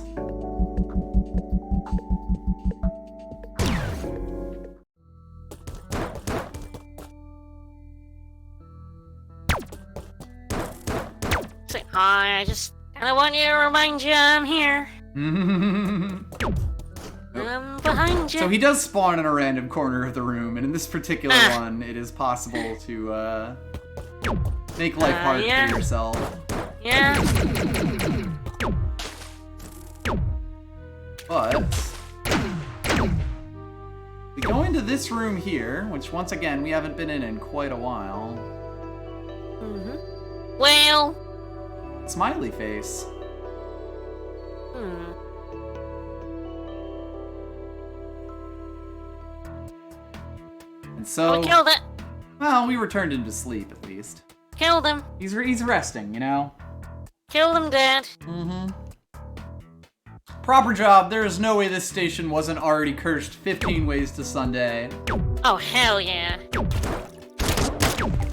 Say hi, I just kinda want you to remind you I'm here. I'm behind you. So he does spawn in a random corner of the room, and in this particular one, it is possible to make life hard yeah. for yourself. Yeah. But we go into this room here, which once again we haven't been in quite a while. Mm-hmm. Well. Smiley face. Hmm. And so, We killed it. well, we returned him to sleep at least. Killed him. He's resting, you know. Killed him dead. Mm-hmm. Proper job. There is no way this station wasn't already cursed 15 ways to Sunday. Oh, hell yeah.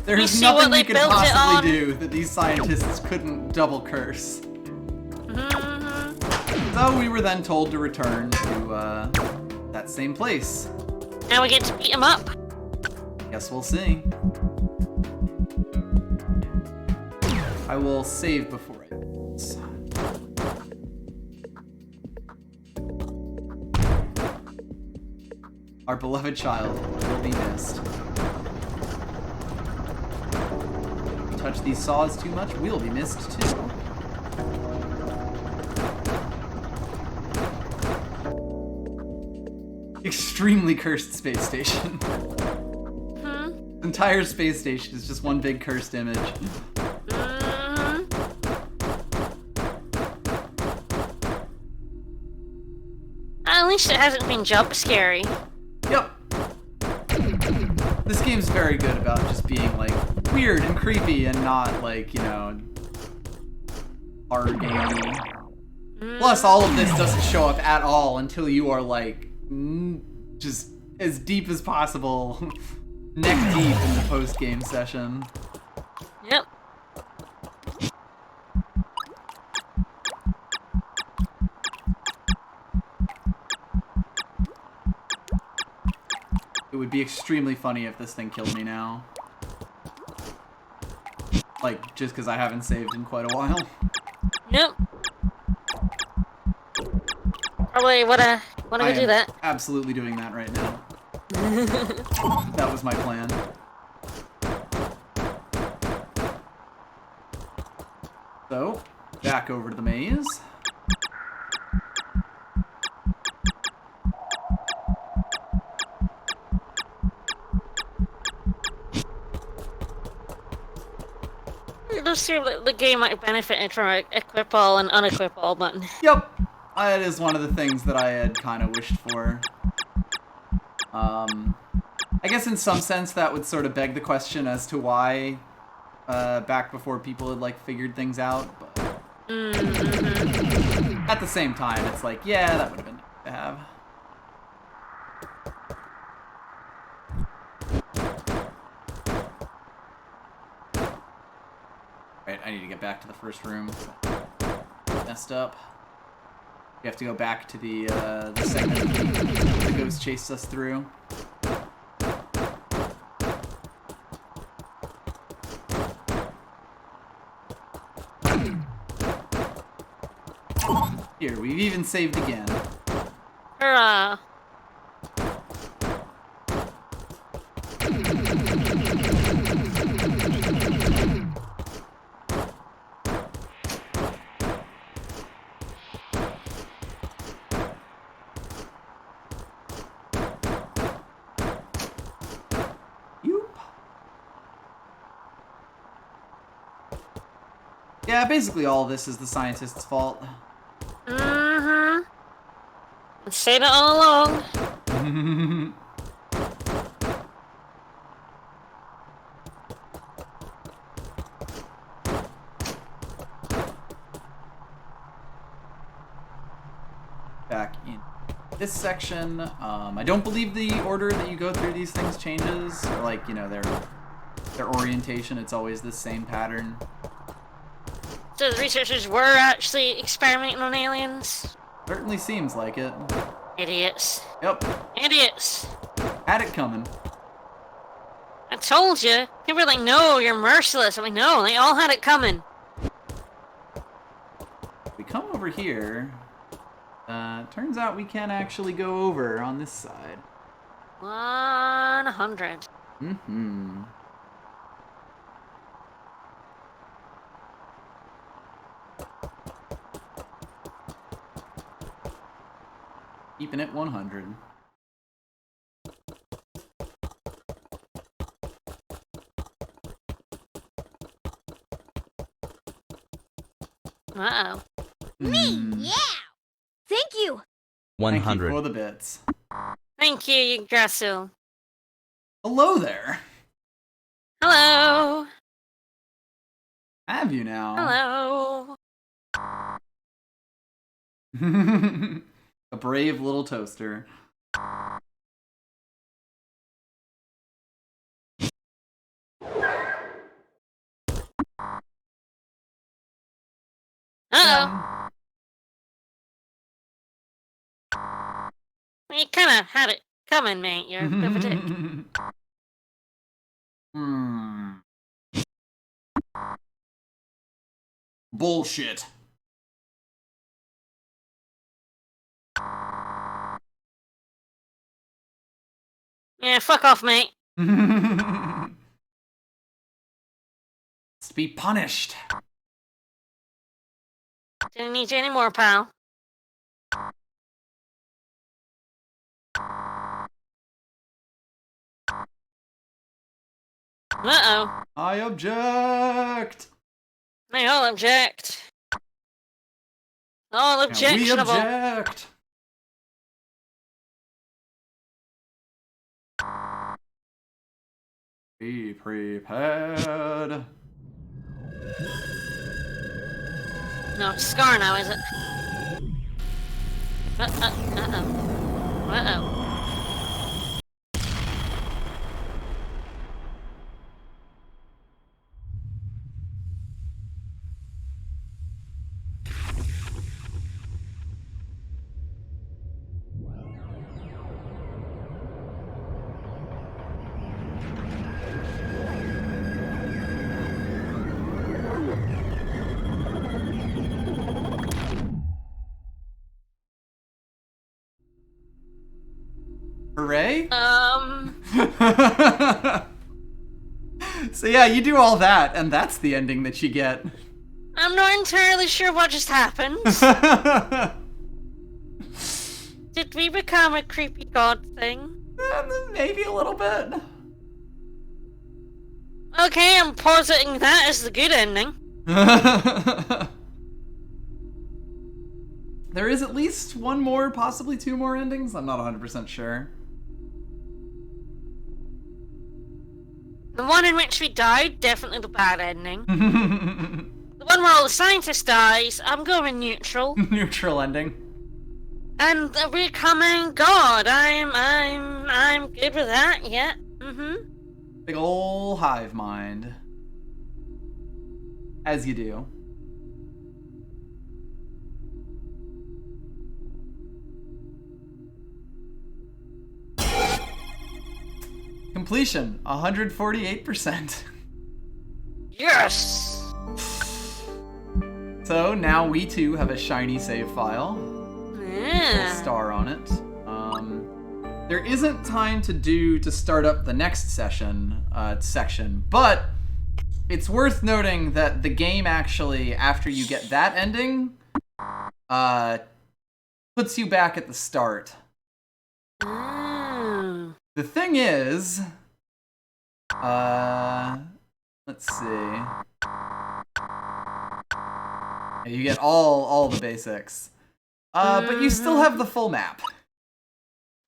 There You is see nothing what we they could built it possibly on? do that these scientists couldn't double curse. Mm-hmm. So we were then told to return to that same place. Now we get to beat him up. Guess we'll see. I will save before I lose. Our beloved child will be missed. If we touch these saws too much, we'll be missed too. Extremely cursed space station. Hmm? The entire space station is just one big cursed image. Mm-hmm. At least it hasn't been jump scary. Yep. This game's very good about just being, like, weird and creepy and not, like, you know, horror gamey. Plus, all of this doesn't show up at all until you are, like, just as deep as possible, neck deep in the post-game session. Yep. It would be extremely funny if this thing killed me now. Like, just because I haven't saved in quite a while. Yep. Probably wanna I do am that. absolutely doing that right now. That was my plan. So, back over to the maze. goes through the game might have benefited from a equip all and unequip all button. Yep. That is one of the things that I had kind of wished for. I guess in some sense that would sort of beg the question as to why back before people had like figured things out, but at the same time it's like, yeah, that would have been nice to have. Right, I need to get back to the first room. Messed up. We have to go back to the segment the ghost chased us through. Here, we've even saved again. Hurrah! Yeah, basically all of this is the scientist's fault. Mm-hmm. I've said it all along. Back in this section, I don't believe the order that you go through these things changes. Or like, you know, their orientation, it's always the same pattern. So the researchers were actually experimenting on aliens? Certainly seems like it. Idiots. Yep. Idiots. Had it coming. I told you. People were like, no, you're merciless. I'm like, no, they all had it coming. We come over here. Turns out we can actually go over on this side. 100. Mm-hmm. Keeping it 100. Uh-oh. Yeah! Thank you! 100. Thank you for the bits. Thank you, Yggdrasil. Hello there. Hello. Have you now? Hello. A brave little toaster. Uh-oh. You kind of had it coming, mate. You're a bit of a dick. Bullshit. Yeah, fuck off, mate. To be punished. Didn't need you anymore, pal. Uh-oh. I object. They all object. All And we objectionable. object. Be prepared. No, it's Scar now, is it? Uh-oh. Uh-oh. Hooray? So yeah, you do all that, and that's the ending that you get. I'm not entirely sure what just happened. Did we become a creepy god thing? Maybe a little bit. Okay, I'm positing that as the good ending. There is at least one more, possibly two more endings. I'm not 100% sure. The one in which we died, definitely the bad ending. The one where all the scientists dies, I'm going neutral. Neutral ending. And the becoming God, I'm good with that. Yeah. Big ol' hive mind. As you do. Completion, 148%. Yes. So now we too have a shiny save file. Yeah. Little star on it. There isn't time to start up the next section, but it's worth noting that the game actually, after you get that ending, puts you back at the start. Mm. The thing is, let's see. You get all the basics, but you still have the full map.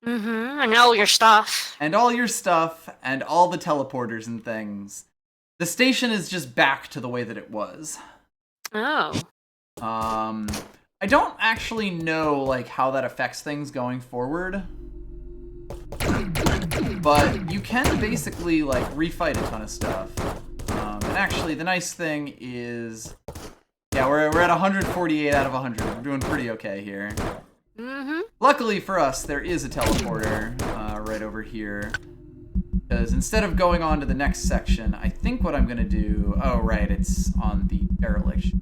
And all your stuff. And all your stuff, and all the teleporters and things. The station is just back to the way that it was. Oh. I don't actually know, like, how that affects things going forward. But you can basically, like, refight a ton of stuff. And actually, the nice thing is... Yeah, we're at 148 out of 100. We're doing pretty okay here. Luckily for us, there is a teleporter right over here. Because instead of going on to the next section, I think what I'm going to do... Oh, right, it's on the derelict.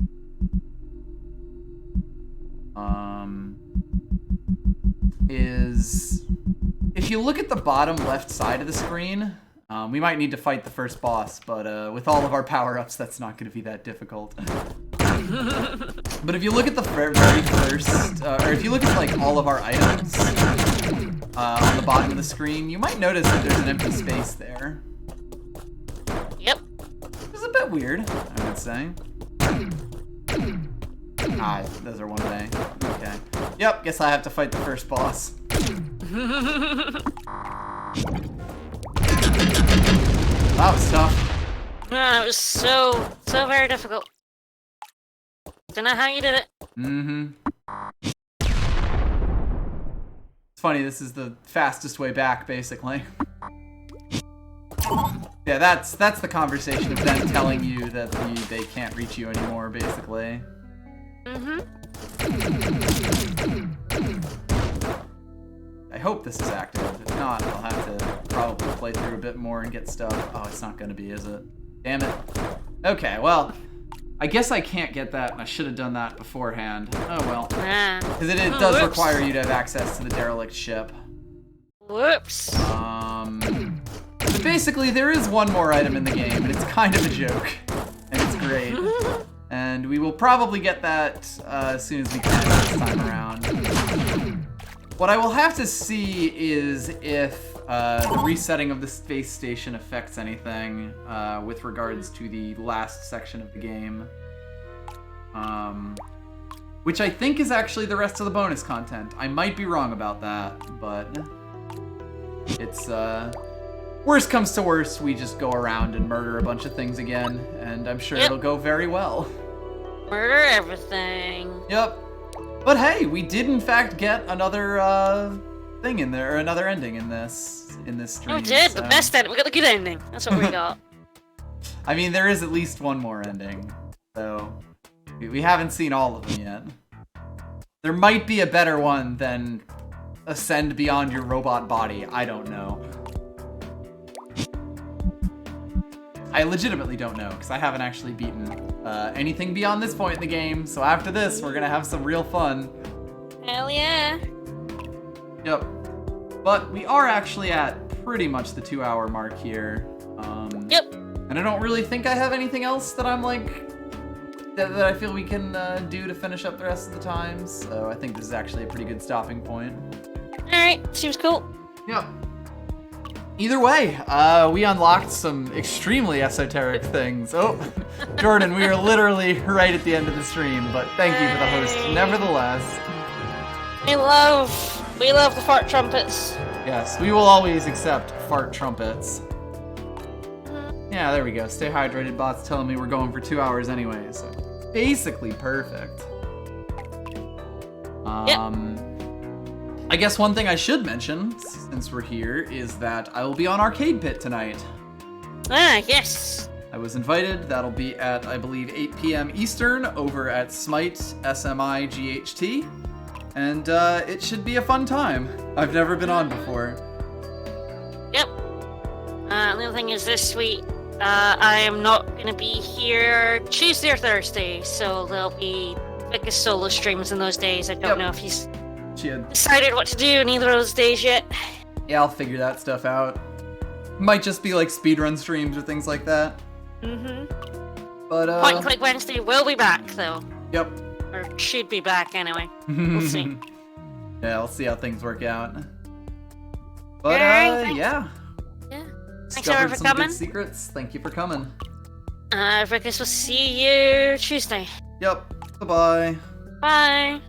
Is... If you look at the bottom left side of the screen, we might need to fight the first boss, but with all of our power-ups, that's not going to be that difficult. But if you look at the very first, or if you look at like all of our items on the bottom of the screen, you might notice that there's an empty space there. Yep. Which is a bit weird, I would say. Ah, those are 1A. Okay. Yep, guess I have to fight the first boss. That was tough. Yeah, it was so very difficult. Don't know how you did it. It's funny, this is the fastest way back, basically. Yeah, that's the conversation of them telling you that they can't reach you anymore, basically. I hope this is active. If not, I'll have to probably play through a bit more and get stuff. Oh, it's not gonna be, is it? Damn it. Okay, well, I guess I can't get that, and I should have done that beforehand. Oh well. Because it does require you to have access to the derelict ship. Whoops. But basically, there is one more item in the game, and it's kind of a joke. And it's great. And we will probably get that as soon as we can this time around. What I will have to see is if the resetting of the space station affects anything with regards to the last section of the game. Which I think is actually the rest of the bonus content. I might be wrong about that, but it's, worst comes to worst, we just go around and murder a bunch of things again, and I'm sure it'll go very well. Murder everything. Yep. But hey, we did in fact get another thing in there, or another ending in this stream. Oh, we did so. the best ending. We got the good ending. That's what we got. I mean, there is at least one more ending, so we haven't seen all of them yet. There might be a better one than ascend beyond your robot body. I don't know. I legitimately don't know, because I haven't actually beaten anything beyond this point in the game, so after this, we're gonna have some real fun. Hell yeah. Yep. But we are actually at pretty much the 2-hour mark here. Yep. And I don't really think I have anything else that I'm like, that I feel we can do to finish up the rest of the time, so I think this is actually a pretty good stopping point. Alright, seems cool. Yep. Either way, we unlocked some extremely esoteric things. Oh, Jordan, we are literally right at the end of the stream, but thank you for the host nevertheless. We love the fart trumpets. Yes, we will always accept fart trumpets. Yeah, there we go. Stay hydrated, bot's telling me we're going for 2 hours anyway, so basically perfect. I guess one thing I should mention, since we're here, is that I will be on Arcade Pit tonight. Ah, yes. I was invited. That'll be at, I believe, 8 p.m. Eastern over at Smite SMIGHT. And it should be a fun time. I've never been on before. Yep. The other thing is this week, I am not going to be here Tuesday or Thursday, so there'll be Vicas solo streams in those days. I don't know if he's decided what to do in either of those days yet. Yeah, I'll figure that stuff out. Might just be like speedrun streams or things like that. But Point and Click Wednesday will be back, though. Yep. Or should be back, anyway. We'll see. Yeah, we'll see how things work out. But, yeah. Thanks, everyone, for some coming. good secrets. Thank you for coming. Vicas will see you Tuesday. Yep. Bye-bye. Bye.